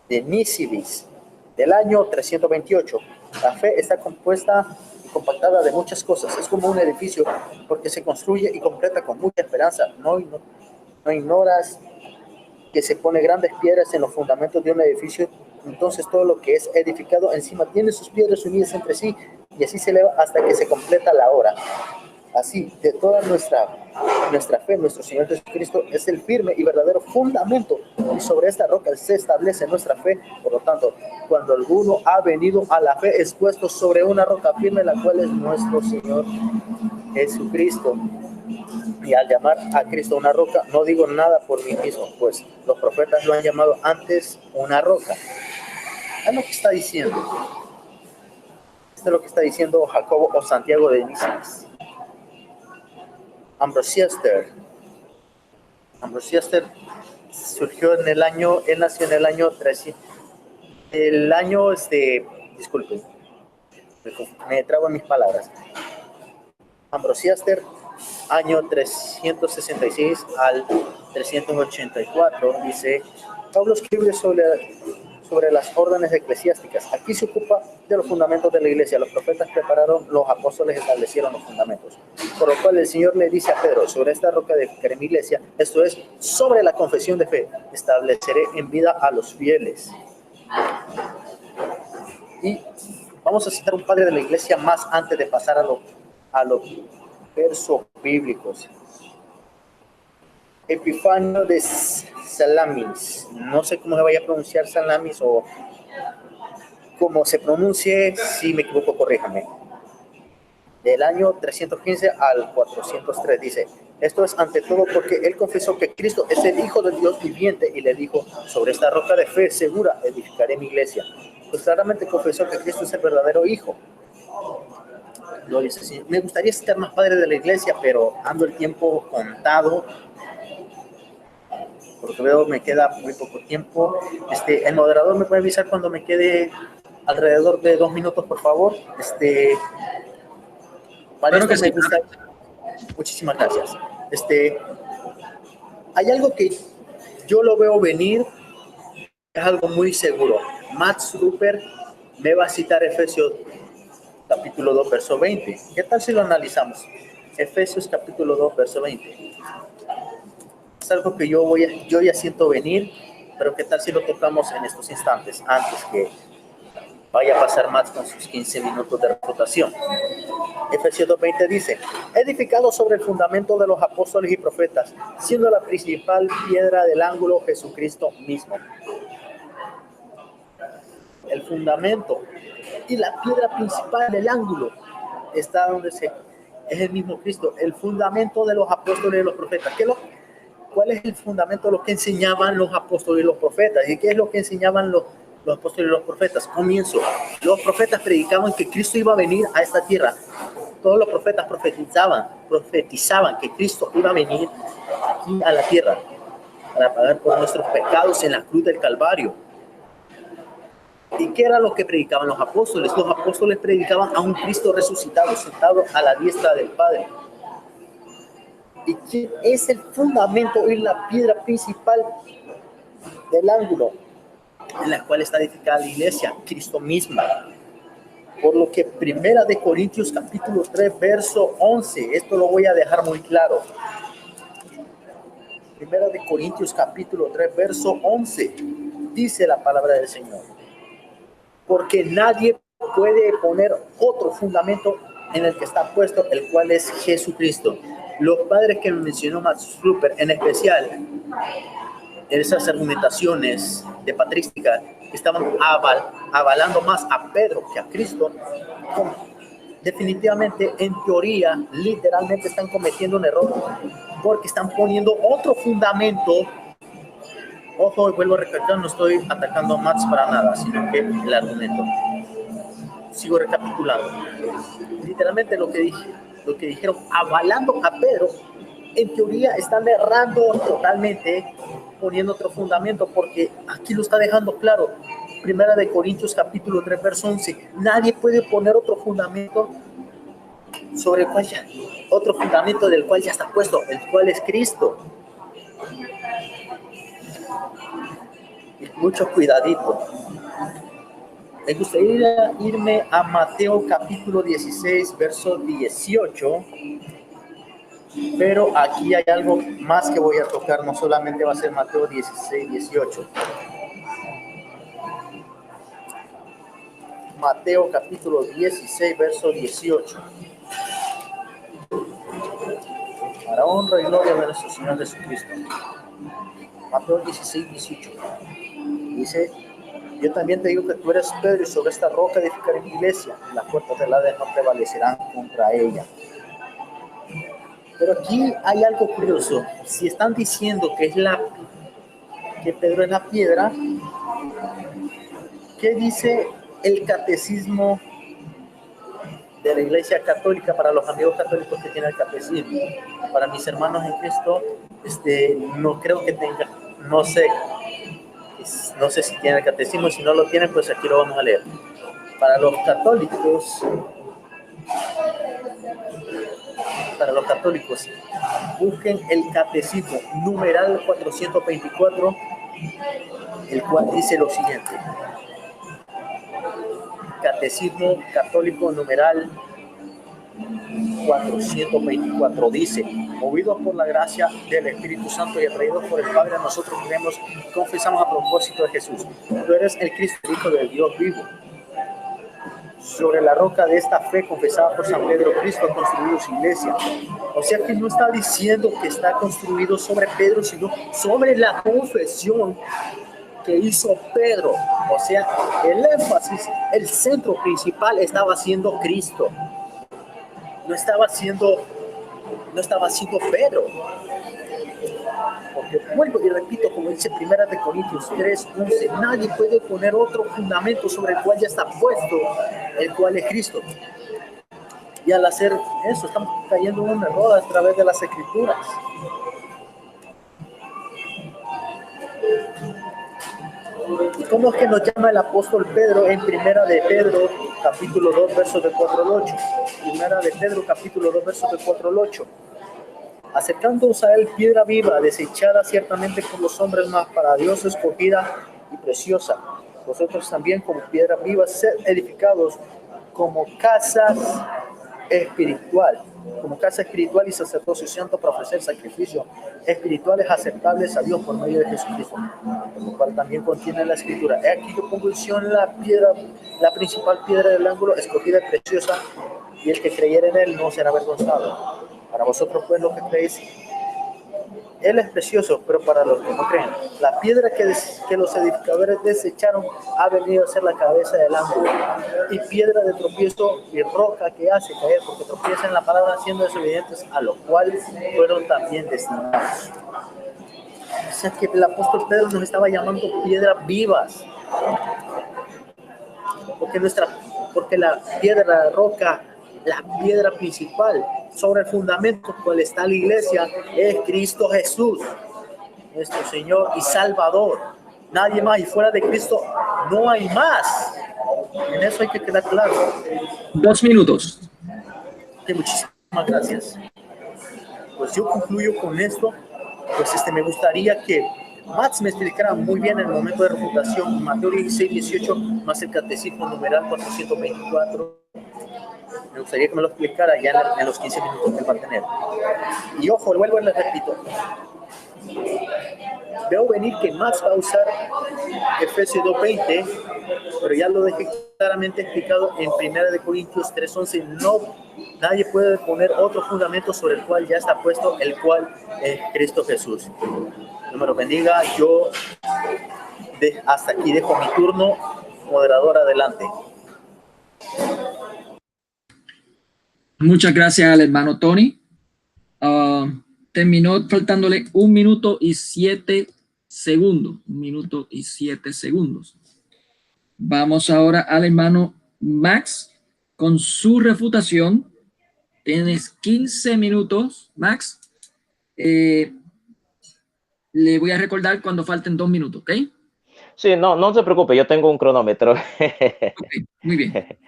de Nisibis, del año 328? La fe está compuesta y compactada de muchas cosas. Es como un edificio, porque se construye y completa con mucha esperanza. No ignoras que se pone grandes piedras en los fundamentos de un edificio. Entonces todo lo que es edificado encima tiene sus piedras unidas entre sí, y así se eleva hasta que se completa la obra. Así, de toda nuestra fe, nuestro Señor Jesucristo es el firme y verdadero fundamento, y sobre esta roca se establece nuestra fe. Por lo tanto, cuando alguno ha venido a la fe, es puesto sobre una roca firme, la cual es nuestro Señor Jesucristo. Y al llamar a Cristo una roca, no digo nada por mí mismo, pues los profetas lo han llamado antes una roca. Es lo que está diciendo. Esto es lo que está diciendo Jacobo o Santiago de Nisibis. Ambrosiaster surgió en el año, él nació en el año 300, disculpen, me trago en mis palabras. Ambrosiaster, año 366 al 384, dice, Pablo escribe sobre las órdenes eclesiásticas. Aquí se ocupa de los fundamentos de la iglesia. Los profetas prepararon, los apóstoles establecieron los fundamentos. Por lo cual el Señor le dice a Pedro, sobre esta roca de mi iglesia, esto es, sobre la confesión de fe, estableceré en vida a los fieles. Y vamos a citar un padre de la iglesia más antes de pasar a los versos bíblicos. Epifanio de Salamis, no sé cómo se vaya a pronunciar Salamis o cómo se pronuncie, si me equivoco corríjame. Del año 315 al 403 dice, esto es ante todo porque él confesó que Cristo es el Hijo del Dios viviente, y le dijo, sobre esta roca de fe segura edificaré mi iglesia. Pues claramente confesó que Cristo es el verdadero Hijo. Gloria al Señor. Me gustaría ser más padre de la iglesia, pero ando el tiempo contado, porque veo me queda muy poco tiempo. El moderador me puede avisar cuando me quede alrededor de 2 minutos, por favor. Para Claro esto que me sí. gusta. Muchísimas gracias. Hay algo que yo lo veo venir, es algo muy seguro. Max Rupert me va a citar Efesios capítulo 2, verso 20. ¿Qué tal si lo analizamos? Efesios capítulo 2, verso 20. Es algo que yo ya siento venir, pero ¿qué tal si lo tocamos en estos instantes, antes que vaya a pasar Max con sus 15 minutos de refutación? Efesios 2:20 dice: edificado sobre el fundamento de los apóstoles y profetas, siendo la principal piedra del ángulo Jesucristo mismo. El fundamento y la piedra principal del ángulo está donde es el mismo Cristo. El fundamento de los apóstoles y los profetas. ¿Cuál es el fundamento de lo que enseñaban los apóstoles y los profetas? ¿Y qué es lo que enseñaban los apóstoles y los profetas? Comienzo. Los profetas predicaban que Cristo iba a venir a esta tierra. Todos los profetas profetizaban que Cristo iba a venir aquí a la tierra para pagar por nuestros pecados en la cruz del Calvario. ¿Y qué era lo que predicaban los apóstoles? Los apóstoles predicaban a un Cristo resucitado, sentado a la diestra del Padre. ¿Y quién es el fundamento y la piedra principal del ángulo en la cual está edificada la iglesia? Cristo mismo. Por lo que Primera de Corintios capítulo 3, verso 11, esto lo voy a dejar muy claro. Primera de Corintios capítulo 3, verso 11, dice la palabra del Señor: porque nadie puede poner otro fundamento en el que está puesto, el cual es Jesucristo. Los padres que mencionó Max Rupert, en especial en esas argumentaciones de patrística, estaban avalando más a Pedro que a Cristo. Definitivamente, en teoría, literalmente están cometiendo un error, porque están poniendo otro fundamento. Ojo, vuelvo a recalcar, no estoy atacando a Max para nada, sino que el argumento. Sigo recapitulando. Literalmente lo que dijeron, avalando a Pedro, en teoría están errando totalmente, poniendo otro fundamento, porque aquí lo está dejando claro. Primera de Corintios capítulo 3, verso 11. Nadie puede poner otro fundamento sobre el cual otro fundamento del cual ya está puesto, el cual es Cristo. Mucho cuidadito. Me gustaría irme a Mateo capítulo 16, verso 18, pero aquí hay algo más que voy a tocar, no solamente va a ser Mateo 16, 18. Mateo capítulo 16, verso 18. Para honra y gloria de nuestro Señor Jesucristo. Mateo 16, 18. Dice: yo también te digo que tú eres Pedro, y sobre esta roca edificaré mi iglesia, y las puertas del Hades no prevalecerán contra ella. Pero aquí hay algo curioso. Si están diciendo que Pedro es la piedra, ¿qué dice el catecismo de la Iglesia Católica? Para los amigos católicos que tienen el catecismo, para mis hermanos en Cristo, no creo que tenga, no sé si tienen el catecismo. Si no lo tienen, pues aquí lo vamos a leer. Para los católicos, busquen el catecismo numeral 424, el cual dice lo siguiente. Catecismo católico numeral 424 dice: movidos por la gracia del Espíritu Santo y atraídos por el Padre, nosotros creemos y confesamos a propósito de Jesús: tú eres el Cristo, el Hijo del Dios vivo. Sobre la roca de esta fe confesada por San Pedro, Cristo ha construido su iglesia. O sea que no está diciendo que está construido sobre Pedro, sino sobre la confesión que hizo Pedro. O sea, el énfasis, el centro principal estaba siendo Cristo. No estaba siendo Pedro. Porque vuelvo y repito, como dice Primera de Corintios 3, 11, nadie puede poner otro fundamento sobre el cual ya está puesto, el cual es Cristo. Y al hacer eso, estamos cayendo en un error a través de las Escrituras. ¿Y cómo es que nos llama el apóstol Pedro en Primera de Pedro, capítulo 2, versos de 4 al 8? Primera de Pedro, capítulo 2, versos de 4 al 8. Acercándoos a él, piedra viva, desechada ciertamente por los hombres, mas para Dios escogida y preciosa. Vosotros también, como piedra viva, sed edificados como casa espiritual y sacerdocio santo para ofrecer sacrificios espirituales aceptables a Dios por medio de Jesucristo, lo cual también contiene la Escritura. He aquí yo pongo en Sion la principal piedra del ángulo, escogida y preciosa, y el que creyere en él no será avergonzado. Para vosotros, pues, lo que creéis, él es precioso, pero para los que no creen, la piedra que los edificadores desecharon ha venido a ser la cabeza del ángulo, y piedra de tropiezo y roca que hace caer, porque tropieza en la palabra, siendo desobedientes, a los cuales fueron también destinados. O sea que el apóstol Pedro nos estaba llamando piedras vivas, porque la piedra, la roca, la piedra principal sobre el fundamento cual está la iglesia es Cristo Jesús, nuestro Señor y Salvador. Nadie más, y fuera de Cristo no hay más. En eso hay que quedar claro. 2 minutos. Muchísimas gracias. Pues yo concluyo con esto. Pues me gustaría que Max me explicara muy bien el momento de refutación, Mateo 16, 18, más el catecismo numeral 424. Me gustaría que me lo explicara ya en los 15 minutos que va a tener. Y ojo, vuelvo y les repito. Veo venir que Max va a usar Efesios 2:20, pero ya lo dejé claramente explicado en 1 Corintios 3:11. Nadie puede poner otro fundamento sobre el cual ya está puesto, el cual es Cristo Jesús. Dios me lo bendiga. Yo hasta aquí dejo mi turno. Moderador, adelante. Muchas gracias al hermano Tony. Terminó faltándole 1 minuto y 7 segundos. 1 minuto y 7 segundos. Vamos ahora al hermano Max con su refutación. Tienes 15 minutos, Max. Le voy a recordar cuando falten 2 minutos, ¿ok? Sí, no se preocupe, yo tengo un cronómetro. Okay, muy bien.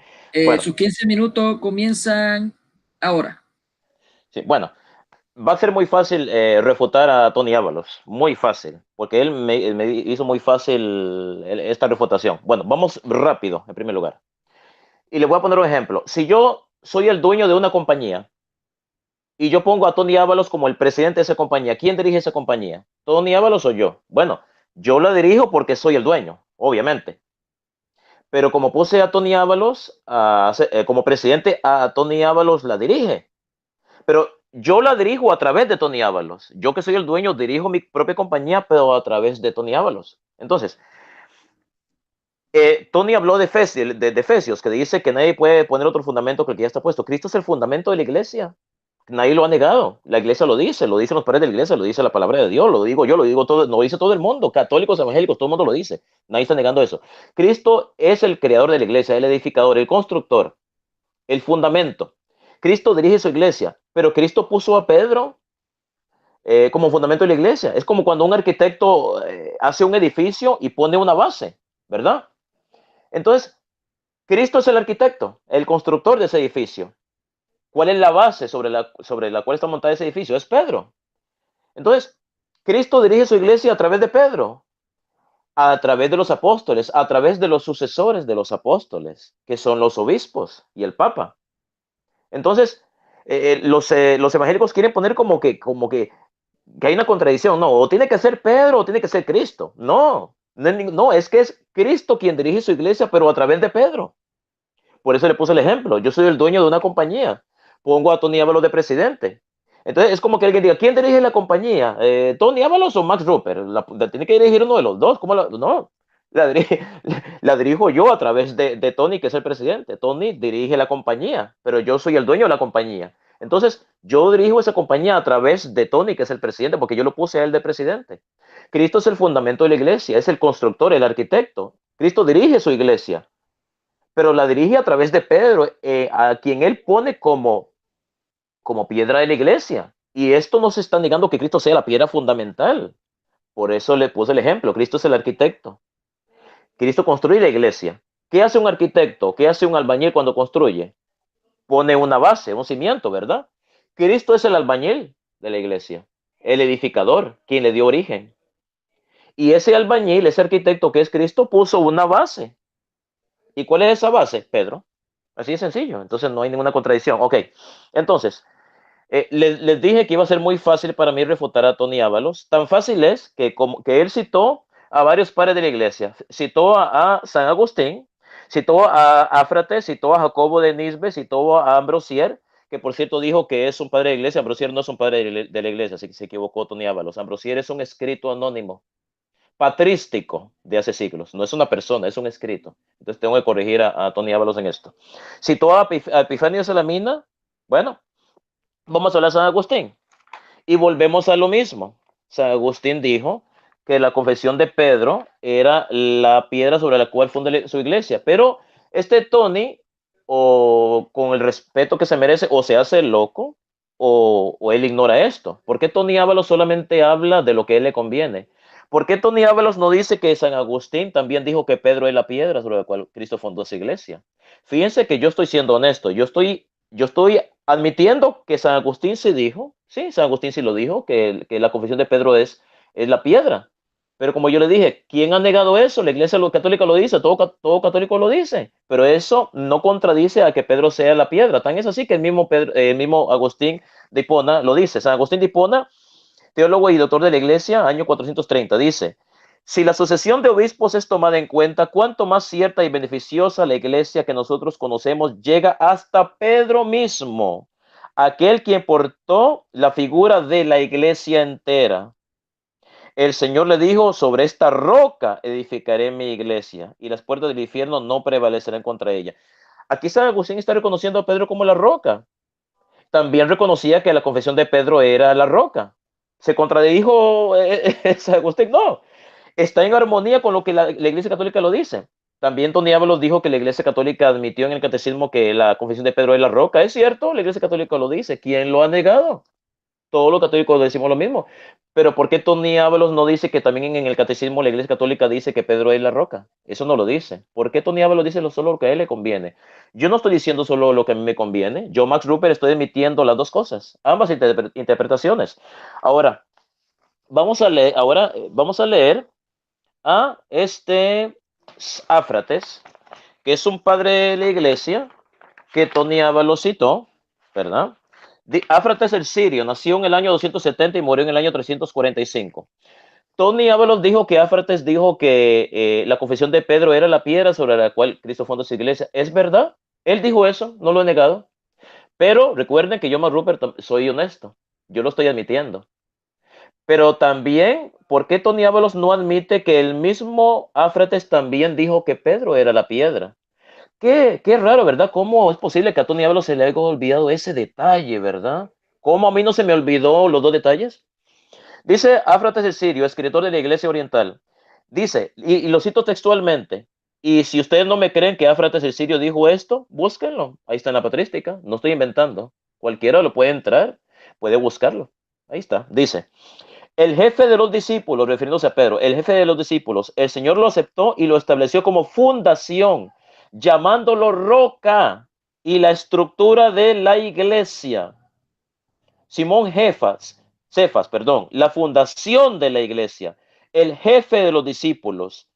Bueno. Sus 15 minutos comienzan ahora. Sí, bueno, va a ser muy fácil refutar a Tony Ábalos, muy fácil, porque él me hizo muy fácil esta refutación. Bueno, vamos rápido, en primer lugar. Y le voy a poner un ejemplo. Si yo soy el dueño de una compañía y yo pongo a Tony Ábalos como el presidente de esa compañía, ¿quién dirige esa compañía? ¿Tony Ábalos o yo? Bueno, yo la dirijo porque soy el dueño, obviamente. Pero como puse a Tony Ábalos como presidente, a Tony Ábalos la dirige. Pero yo la dirijo a través de Tony Ábalos. Yo que soy el dueño, dirijo mi propia compañía, pero a través de Tony Ábalos. Entonces, Tony habló de Efesios, que dice que nadie puede poner otro fundamento que el que ya está puesto. Cristo es el fundamento de la iglesia. Nadie lo ha negado. La iglesia lo dicen los padres de la iglesia, lo dice la palabra de Dios, lo digo yo, lo digo todo, lo dice todo el mundo, católicos, evangélicos, todo el mundo lo dice. Nadie está negando eso. Cristo es el creador de la iglesia, el edificador, el constructor, el fundamento. Cristo dirige su iglesia, pero Cristo puso a Pedro como fundamento de la iglesia. Es como cuando un arquitecto hace un edificio y pone una base, ¿verdad? Entonces, Cristo es el arquitecto, el constructor de ese edificio. ¿Cuál es la base sobre la cual está montado ese edificio? Es Pedro. Entonces, Cristo dirige su iglesia a través de Pedro, a través de los apóstoles, a través de los sucesores de los apóstoles, que son los obispos y el Papa. Entonces, los evangélicos quieren poner como que hay una contradicción. No, o tiene que ser Pedro o tiene que ser Cristo. No, es que es Cristo quien dirige su iglesia, pero a través de Pedro. Por eso le puse el ejemplo. Yo soy el dueño de una compañía. Pongo a Tony Ábalos de presidente. Entonces es como que alguien diga, ¿quién dirige la compañía? ¿Tony Ábalos o Max Rupert? Tiene que dirigir uno de los dos. No, la dirijo yo a través de Tony, que es el presidente. Tony dirige la compañía, pero yo soy el dueño de la compañía. Entonces yo dirijo esa compañía a través de Tony, que es el presidente, porque yo lo puse a él de presidente. Cristo es el fundamento de la iglesia, es el constructor, el arquitecto. Cristo dirige su iglesia. pero la dirige a través de Pedro, a quien él pone como piedra de la iglesia. Y esto no se está negando que Cristo sea la piedra fundamental. Por eso le puse el ejemplo. Cristo es el arquitecto. Cristo construye la iglesia. ¿Qué hace un arquitecto? ¿Qué hace un albañil cuando construye? Pone una base, un cimiento, ¿verdad? Cristo es el albañil de la iglesia, el edificador, quien le dio origen. Y ese albañil, ese arquitecto que es Cristo, puso una base. ¿Y cuál es esa base? Pedro. Así de sencillo. Entonces no hay ninguna contradicción. Ok. Entonces, les dije que iba a ser muy fácil para mí refutar a Tony Ábalos. Tan fácil es que él citó a varios padres de la iglesia. Citó a San Agustín, citó a Áfrates, citó a Jacobo de Nisbe, citó a Ambrosier, que por cierto dijo que es un padre de la iglesia. Ambrosier no es un padre de la iglesia, así que se equivocó Tony Ábalos. Ambrosier es un escrito anónimo, patrístico de hace siglos. No es una persona, es un escrito. Entonces tengo que corregir a Tony Ábalos en esto. Citó a Epifanio de Salamina. Bueno, vamos a hablar de San Agustín. Y volvemos a lo mismo. San Agustín dijo que la confesión de Pedro era la piedra sobre la cual funda su iglesia. Pero Tony, o con el respeto que se merece, o se hace loco, o él ignora esto. ¿Por qué Tony Ábalos solamente habla de lo que a él le conviene? ¿Por qué Tony Ábalos no dice que San Agustín también dijo que Pedro es la piedra sobre la cual Cristo fundó su iglesia? Fíjense que yo estoy siendo honesto. Yo estoy admitiendo que San Agustín sí dijo, sí, San Agustín sí lo dijo, que la confesión de Pedro es la piedra. Pero como yo le dije, ¿quién ha negado eso? La iglesia católica lo dice, todo católico lo dice. Pero eso no contradice a que Pedro sea la piedra. Tan es así que el mismo Agustín de Hipona lo dice. San Agustín de Hipona, teólogo y doctor de la iglesia, año 430, dice: si la sucesión de obispos es tomada en cuenta, cuánto más cierta y beneficiosa la iglesia que nosotros conocemos llega hasta Pedro mismo, aquel quien portó la figura de la iglesia entera. El Señor le dijo: sobre esta roca edificaré mi iglesia, y las puertas del infierno no prevalecerán contra ella. Aquí San Agustín está reconociendo a Pedro como la roca. También reconocía que la confesión de Pedro era la roca. ¿Se contradijo San Agustín? No, está en armonía con lo que la Iglesia Católica lo dice. También Tony Ábalos dijo que la Iglesia Católica admitió en el catecismo que la confesión de Pedro es la roca. Es cierto, la Iglesia Católica lo dice. ¿Quién lo ha negado? Todos los católicos decimos lo mismo. Pero ¿por qué Tony Ábalos no dice que también en el catecismo la Iglesia Católica dice que Pedro es la roca? Eso no lo dice. ¿Por qué Tony Ábalos dice solo lo que a él le conviene? Yo no estoy diciendo solo lo que a mí me conviene. Yo, Max Rupert, estoy admitiendo las dos cosas, ambas interpretaciones. Ahora, vamos a leer a Áfrates, que es un padre de la iglesia que Tony Ábalos citó, ¿verdad? Áfrates el sirio nació en el año 270 y murió en el año 345. Tony Ábalos dijo que Áfrates dijo que la confesión de Pedro era la piedra sobre la cual Cristo fundó su iglesia. ¿Es verdad? Él dijo eso, no lo he negado. Pero recuerden que yo, Max Rupert, soy honesto. Yo lo estoy admitiendo. Pero también, ¿por qué Tony Ábalos no admite que el mismo Áfrates también dijo que Pedro era la piedra? Qué raro, ¿verdad? ¿Cómo es posible que a Tony Ábalos se le haya olvidado ese detalle, verdad? ¿Cómo a mí no se me olvidó los dos detalles? Dice Áfrates el sirio, escritor de la Iglesia Oriental. Dice, y lo cito textualmente: y si ustedes no me creen que Áfrates el sirio dijo esto, búsquenlo. Ahí está en la patrística, no estoy inventando. Cualquiera lo puede entrar, puede buscarlo. Ahí está, dice: el jefe de los discípulos, refiriéndose a Pedro, el jefe de los discípulos, el Señor lo aceptó y lo estableció como fundación, llamándolo roca y la estructura de la iglesia. Simón Cefas, la fundación de la iglesia, el jefe de los discípulos.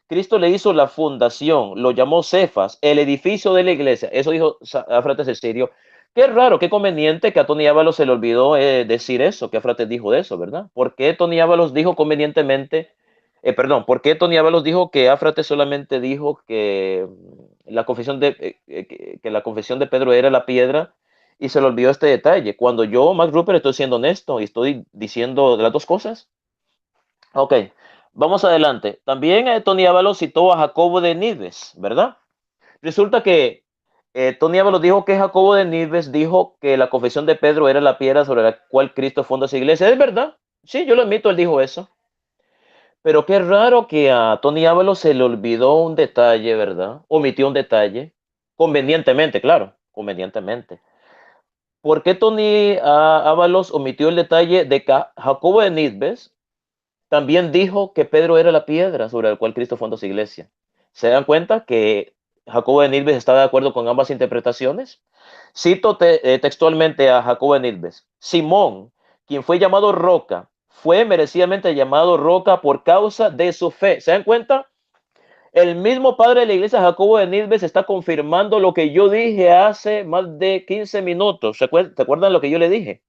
Cristo le hizo la fundación, lo llamó Cefas, el edificio de la iglesia. Eso dijo Áfrates el sirio. Qué raro, qué conveniente que a Tony Ábalos se le olvidó decir eso, que Áfrates dijo eso, ¿verdad? ¿Por qué Tony Ábalos dijo convenientemente, por qué Tony Ábalos dijo que Áfrates solamente dijo que la confesión de Pedro era la piedra y se le olvidó este detalle? Cuando yo, Max Rupert, estoy siendo honesto y estoy diciendo las dos cosas. Ok, vamos adelante. También Tony Ábalos citó a Jacobo de Nisbes, ¿verdad? Resulta que Tony Ábalos dijo que Jacobo de Nisbes dijo que la confesión de Pedro era la piedra sobre la cual Cristo funda su iglesia. ¿Es verdad? Sí, yo lo admito, él dijo eso. Pero qué raro que a Tony Ábalos se le olvidó un detalle, ¿verdad? Omitió un detalle. Convenientemente, claro, convenientemente. ¿Por qué Tony Ábalos omitió el detalle de que Jacobo de Nisbes también dijo que Pedro era la piedra sobre la cual Cristo fundó su iglesia? ¿Se dan cuenta que Jacobo de Nisbes está de acuerdo con ambas interpretaciones? Cito textualmente a Jacobo de Nisbes. Simón, quien fue llamado Roca, fue merecidamente llamado Roca por causa de su fe. ¿Se dan cuenta? El mismo padre de la iglesia, Jacobo de Nisbes, está confirmando lo que yo dije hace más de 15 minutos. ¿Se acuerdan lo que yo le dije?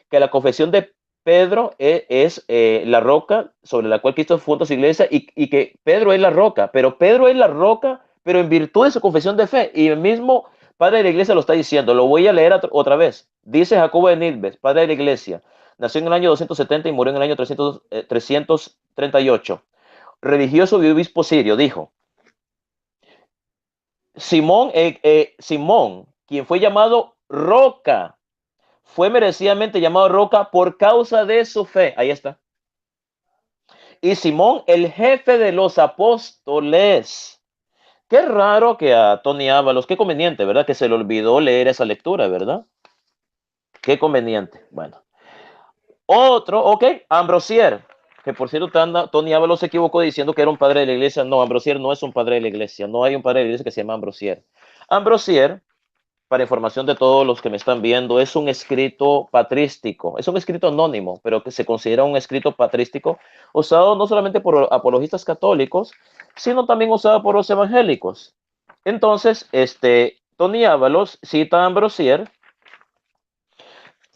Que la confesión de Pedro es la roca sobre la cual Cristo fundó su iglesia y que Pedro es la roca, pero Pedro es la roca, pero en virtud de su confesión de fe. Y el mismo padre de la iglesia lo está diciendo. Lo voy a leer otra vez. Dice Jacobo de Nisbes, padre de la iglesia, nació en el año 270 y murió en el año 338. Religioso y obispo sirio, dijo: Simón, quien fue llamado Roca, fue merecidamente llamado Roca por causa de su fe. Ahí está. Y Simón, el jefe de los apóstoles. Qué raro que a Tony Ábalos, qué conveniente, ¿verdad? Que se le olvidó leer esa lectura, ¿verdad? Qué conveniente. Bueno. Otro, ok, Ambrosier, que por cierto Tony Ábalos se equivocó diciendo que era un padre de la iglesia. No, Ambrosier no es un padre de la iglesia. No hay un padre de la iglesia que se llama Ambrosier. Ambrosier, para información de todos los que me están viendo, es un escrito patrístico, es un escrito anónimo, pero que se considera un escrito patrístico usado no solamente por apologistas católicos, sino también usado por los evangélicos. Entonces, Tony Ábalos cita a Ambrosier,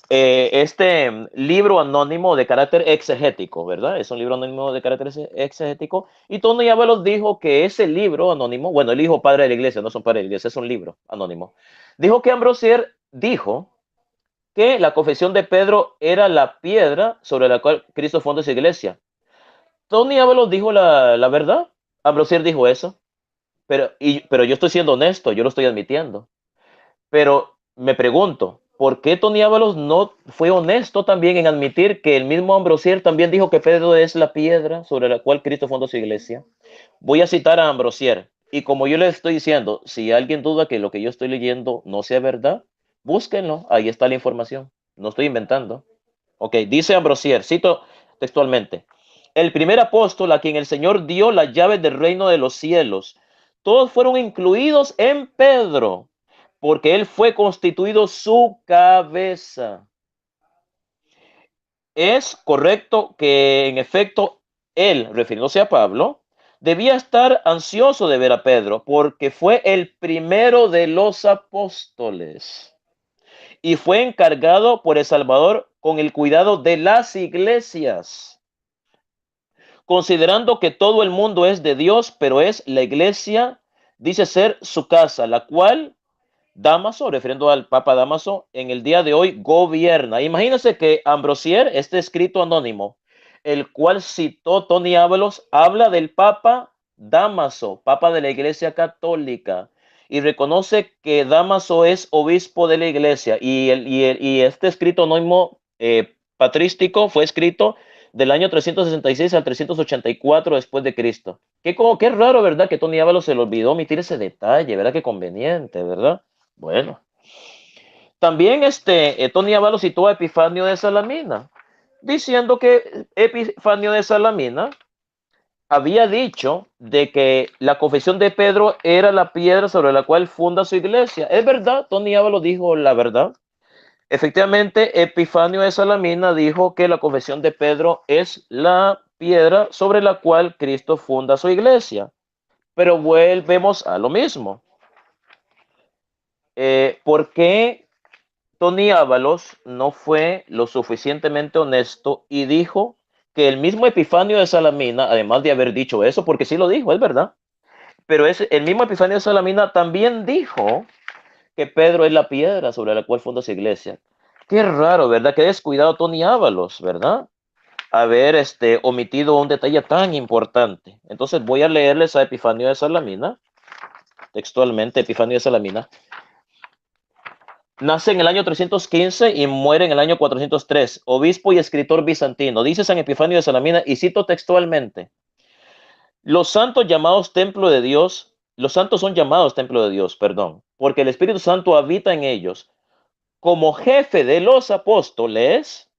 este libro anónimo de carácter exegético, ¿verdad? Es un libro anónimo de carácter exegético, y Tony Ábalos dijo que ese libro anónimo, bueno, el hijo padre de la iglesia, no es un padre de la iglesia, es un libro anónimo, dijo que Ambrosier dijo que la confesión de Pedro era la piedra sobre la cual Cristo fundó su iglesia. Tony Ábalos dijo la verdad. Ambrosier dijo eso, pero yo estoy siendo honesto, yo lo estoy admitiendo. Pero me pregunto, ¿por qué Tony Ábalos no fue honesto también en admitir que el mismo Ambrosier también dijo que Pedro es la piedra sobre la cual Cristo fundó su iglesia? Voy a citar a Ambrosier. Y como yo le estoy diciendo, si alguien duda que lo que yo estoy leyendo no sea verdad, búsquenlo. Ahí está la información. No estoy inventando. Ok, dice Ambrosier, cito textualmente: el primer apóstol a quien el Señor dio las llaves del reino de los cielos, todos fueron incluidos en Pedro, porque él fue constituido su cabeza. Es correcto que en efecto él, refiriéndose a Pablo, debía estar ansioso de ver a Pedro, porque fue el primero de los apóstoles y fue encargado por el Salvador con el cuidado de las iglesias, considerando que todo el mundo es de Dios, pero es la iglesia, dice ser su casa, la cual Dámaso, refiriendo al Papa Dámaso, en el día de hoy gobierna. Imagínense que Ambrosier, este escrito anónimo, el cual citó Tony Ábalos, habla del Papa Dámaso, Papa de la Iglesia Católica, y reconoce que Dámaso es obispo de la Iglesia. Y este escrito anónimo patrístico fue escrito del año 366 al 384 después de Cristo. Qué raro, ¿verdad? Que Tony Ábalos se le olvidó omitir ese detalle, ¿verdad? Qué conveniente, ¿verdad? Bueno, también Tony Ábalos citó a Epifanio de Salamina, diciendo que Epifanio de Salamina había dicho de que la confesión de Pedro era la piedra sobre la cual funda su iglesia. Es verdad, Tony Ábalos dijo la verdad. Efectivamente, Epifanio de Salamina dijo que la confesión de Pedro es la piedra sobre la cual Cristo funda su iglesia. Pero volvemos a lo mismo. ¿Por qué Tony Ábalos no fue lo suficientemente honesto y dijo que el mismo Epifanio de Salamina, además de haber dicho eso, porque sí lo dijo, es verdad, pero el mismo Epifanio de Salamina también dijo que Pedro es la piedra sobre la cual funda su iglesia? Qué raro, ¿verdad? Qué descuidado Tony Ábalos, ¿verdad? Haber omitido un detalle tan importante. Entonces voy a leerles a Epifanio de Salamina, textualmente. Epifanio de Salamina nace en el año 315 y muere en el año 403, obispo y escritor bizantino. Dice San Epifanio de Salamina, y cito textualmente: los santos llamados templo de Dios los santos son llamados templo de Dios, perdón, porque el Espíritu Santo habita en ellos. Como jefe de los apóstoles,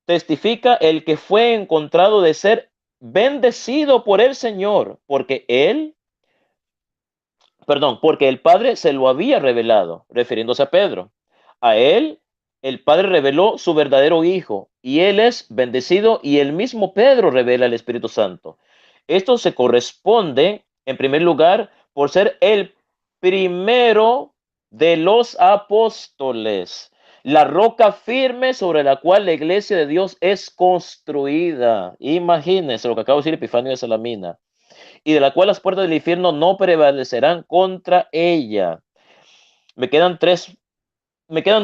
testifica el que fue encontrado de ser bendecido por el Señor, porque porque el Padre se lo había revelado, refiriéndose a Pedro. A él, el Padre reveló su verdadero Hijo, y él es bendecido, y el mismo Pedro revela el Espíritu Santo. Esto se corresponde, en primer lugar, por ser el primero de los apóstoles, la roca firme sobre la cual la iglesia de Dios es construida. Imagínense lo que acabo de decir Epifanio de Salamina, y de la cual las puertas del infierno no prevalecerán contra ella. Me quedan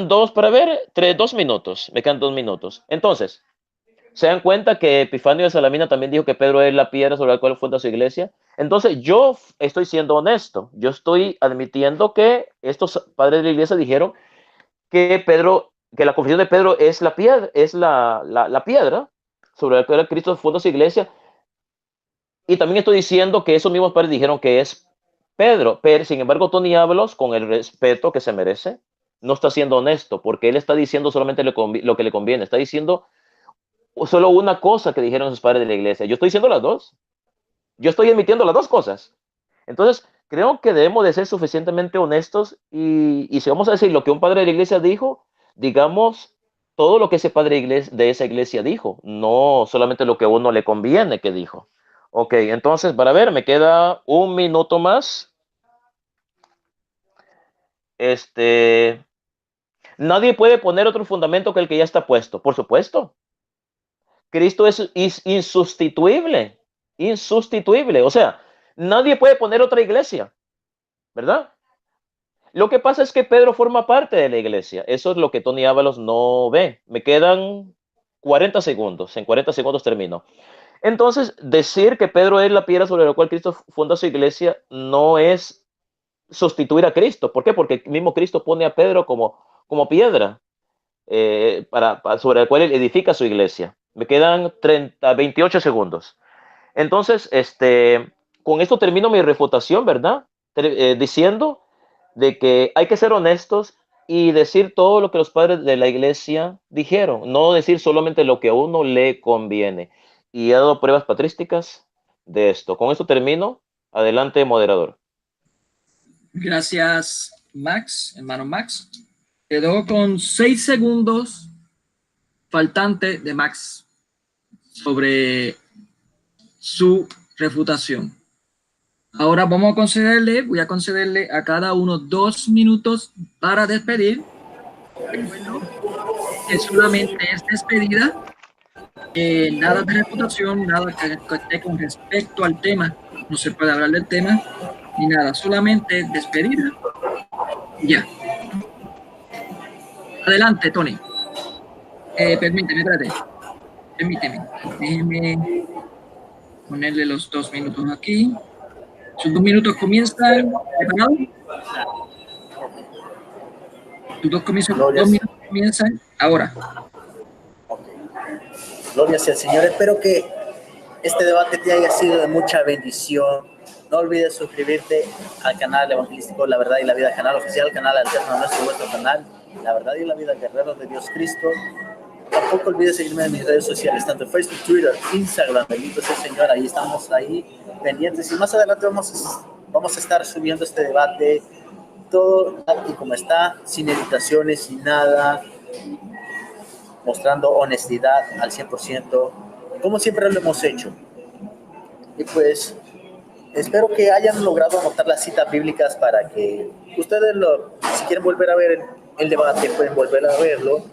dos para ver, 2 minutos, me quedan 2 minutos. Entonces, ¿se dan cuenta que Epifanio de Salamina también dijo que Pedro es la piedra sobre la cual funda su iglesia? Entonces, yo estoy siendo honesto, yo estoy admitiendo que estos padres de la iglesia dijeron que la confesión de Pedro es la piedra, la piedra sobre la cual Cristo funda su iglesia. Y también estoy diciendo que esos mismos padres dijeron que es Pedro, pero sin embargo Tony Ábalos, con el respeto que se merece, no está siendo honesto, porque él está diciendo solamente lo que le conviene, está diciendo solo una cosa que dijeron sus padres de la iglesia. Yo estoy diciendo las dos, yo estoy emitiendo las dos cosas. Entonces, creo que debemos de ser suficientemente honestos y si vamos a decir lo que un padre de la iglesia dijo, digamos todo lo que ese padre de esa iglesia dijo, no solamente lo que a uno le conviene que dijo. Ok, entonces, para ver, me queda 1 minuto más. Nadie puede poner otro fundamento que el que ya está puesto, por supuesto. Cristo es insustituible, insustituible. O sea, nadie puede poner otra iglesia, ¿verdad? Lo que pasa es que Pedro forma parte de la iglesia. Eso es lo que Tony Ábalos no ve. Me quedan 40 segundos. En 40 segundos termino. Entonces, decir que Pedro es la piedra sobre la cual Cristo funda su iglesia no es sustituir a Cristo. ¿Por qué? Porque el mismo Cristo pone a Pedro como piedra sobre la cual él edifica su iglesia. Me quedan 28 segundos. Entonces, con esto termino mi refutación, ¿verdad? Diciendo de que hay que ser honestos y decir todo lo que los padres de la iglesia dijeron, no decir solamente lo que a uno le conviene. Y he dado pruebas patrísticas de esto. Con esto termino. Adelante, moderador. Gracias, Max, hermano Max. Quedó con 6 segundos faltante de Max sobre su refutación. Ahora voy a concederle a cada uno 2 minutos para despedir. Recuerdo que solamente es despedida, nada de refutación, nada que esté con respecto al tema, no se puede hablar del tema, ni nada, solamente despedida. Ya. Adelante, Tony. Permíteme, déjeme ponerle los 2 minutos aquí. Sus 2 minutos comienzan. ¿Preparado? Sus 2 minutos comienzan ahora. Okay. Gloria sea al Señor. Espero que este debate te haya sido de mucha bendición. No olvides suscribirte al canal evangelístico La Verdad y la Vida, canal oficial, canal alterno a vuestro canal, La Verdad y la Vida, Guerreros de Dios Cristo. Tampoco olvides seguirme en mis redes sociales, tanto Facebook, Twitter, Instagram. Bendito sea el Señor, ahí estamos pendientes. Y más adelante vamos a estar subiendo este debate, todo y como está, sin editaciones, sin nada, mostrando honestidad al 100%, como siempre lo hemos hecho. Y pues, espero que hayan logrado anotar las citas bíblicas para que ustedes, si quieren volver a ver el debate, pueden volver a verlo,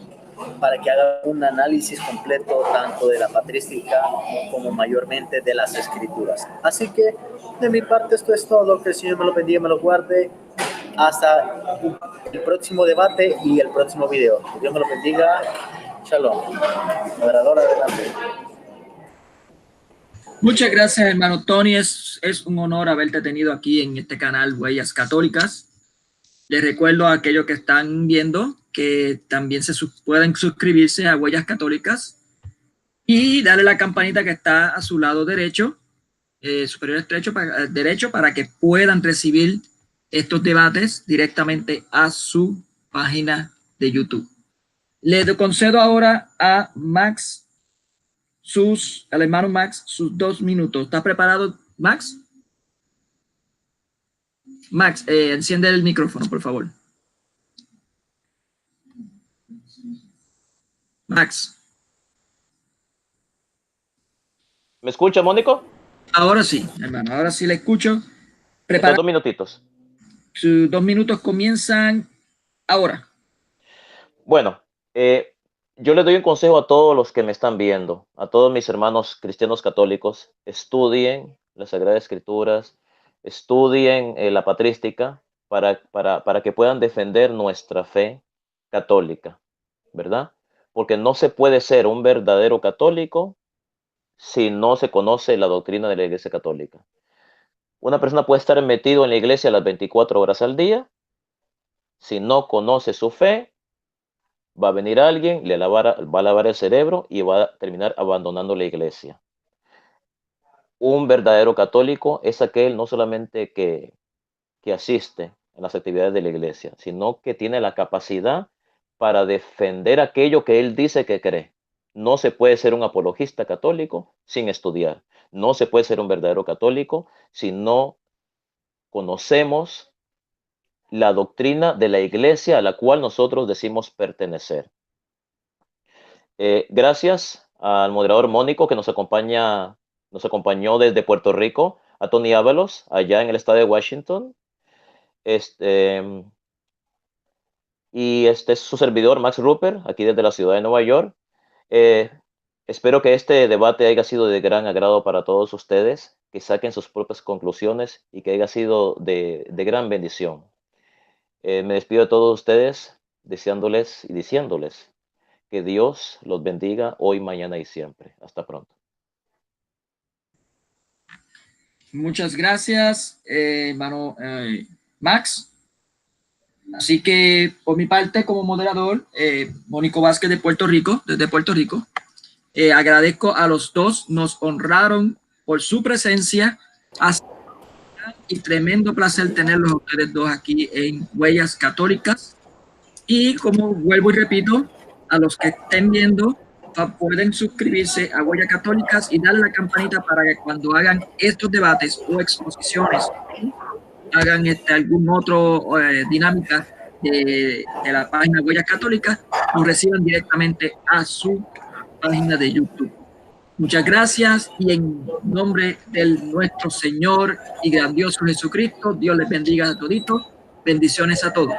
para que hagan un análisis completo tanto de la patrística como mayormente de las escrituras. Así que de mi parte esto es todo. Que el Señor me lo bendiga, me lo guarde. Hasta el próximo debate y el próximo video. Que Dios me lo bendiga. Shalom. Moderador, adelante. Muchas gracias, hermano Tony. Es un honor haberte tenido aquí en este canal Huellas Católicas. Les recuerdo a aquellos que están viendo que también pueden suscribirse a Huellas Católicas y darle la campanita que está a su lado derecho. superior derecho para que puedan recibir estos debates directamente a su página de YouTube. Le concedo ahora a Max al hermano Max sus 2 minutos. ¿Está preparado, Max? Max, enciende el micrófono, por favor. Max. ¿Me escucha, Mónico? Ahora sí, hermano, ahora sí le escucho. Prepara. 2 minutitos. Sus 2 minutos comienzan ahora. Bueno, yo les doy un consejo a todos los que me están viendo, a todos mis hermanos cristianos católicos: estudien las Sagradas Escrituras, estudien la patrística para que puedan defender nuestra fe católica, ¿verdad? Porque no se puede ser un verdadero católico si no se conoce la doctrina de la Iglesia Católica. Una persona puede estar metido en la iglesia las 24 horas al día. Si no conoce su fe, va a venir alguien, va a lavar el cerebro y va a terminar abandonando la iglesia. Un verdadero católico es aquel no solamente que asiste en las actividades de la iglesia, sino que tiene la capacidad para defender aquello que él dice que cree. No se puede ser un apologista católico sin estudiar. No se puede ser un verdadero católico si no conocemos la doctrina de la iglesia a la cual nosotros decimos pertenecer. Gracias al moderador Mónico que nos acompañó desde Puerto Rico, a Tony Ábalos allá en el estado de Washington, y este es su servidor Max Rupert aquí desde la ciudad de Nueva York. Espero que este debate haya sido de gran agrado para todos ustedes, que saquen sus propias conclusiones y que haya sido de gran bendición. Me despido de todos ustedes deseándoles y diciéndoles que Dios los bendiga hoy, mañana y siempre. Hasta pronto. Muchas gracias, hermano Max. Así que, por mi parte, como moderador, Mónico Vázquez de Puerto Rico, desde Puerto Rico, agradezco a los dos, nos honraron por su presencia. Y tremendo placer tenerlos a ustedes dos aquí en Huellas Católicas. Y como vuelvo y repito, a los que estén viendo, pueden suscribirse a Huellas Católicas y darle la campanita para que cuando hagan estos debates o exposiciones, hagan algún otro dinámica de la página Huellas Católicas, nos reciban directamente a su página de YouTube. Muchas gracias y en nombre de nuestro Señor y grandioso Jesucristo, Dios les bendiga a toditos. Bendiciones a todos.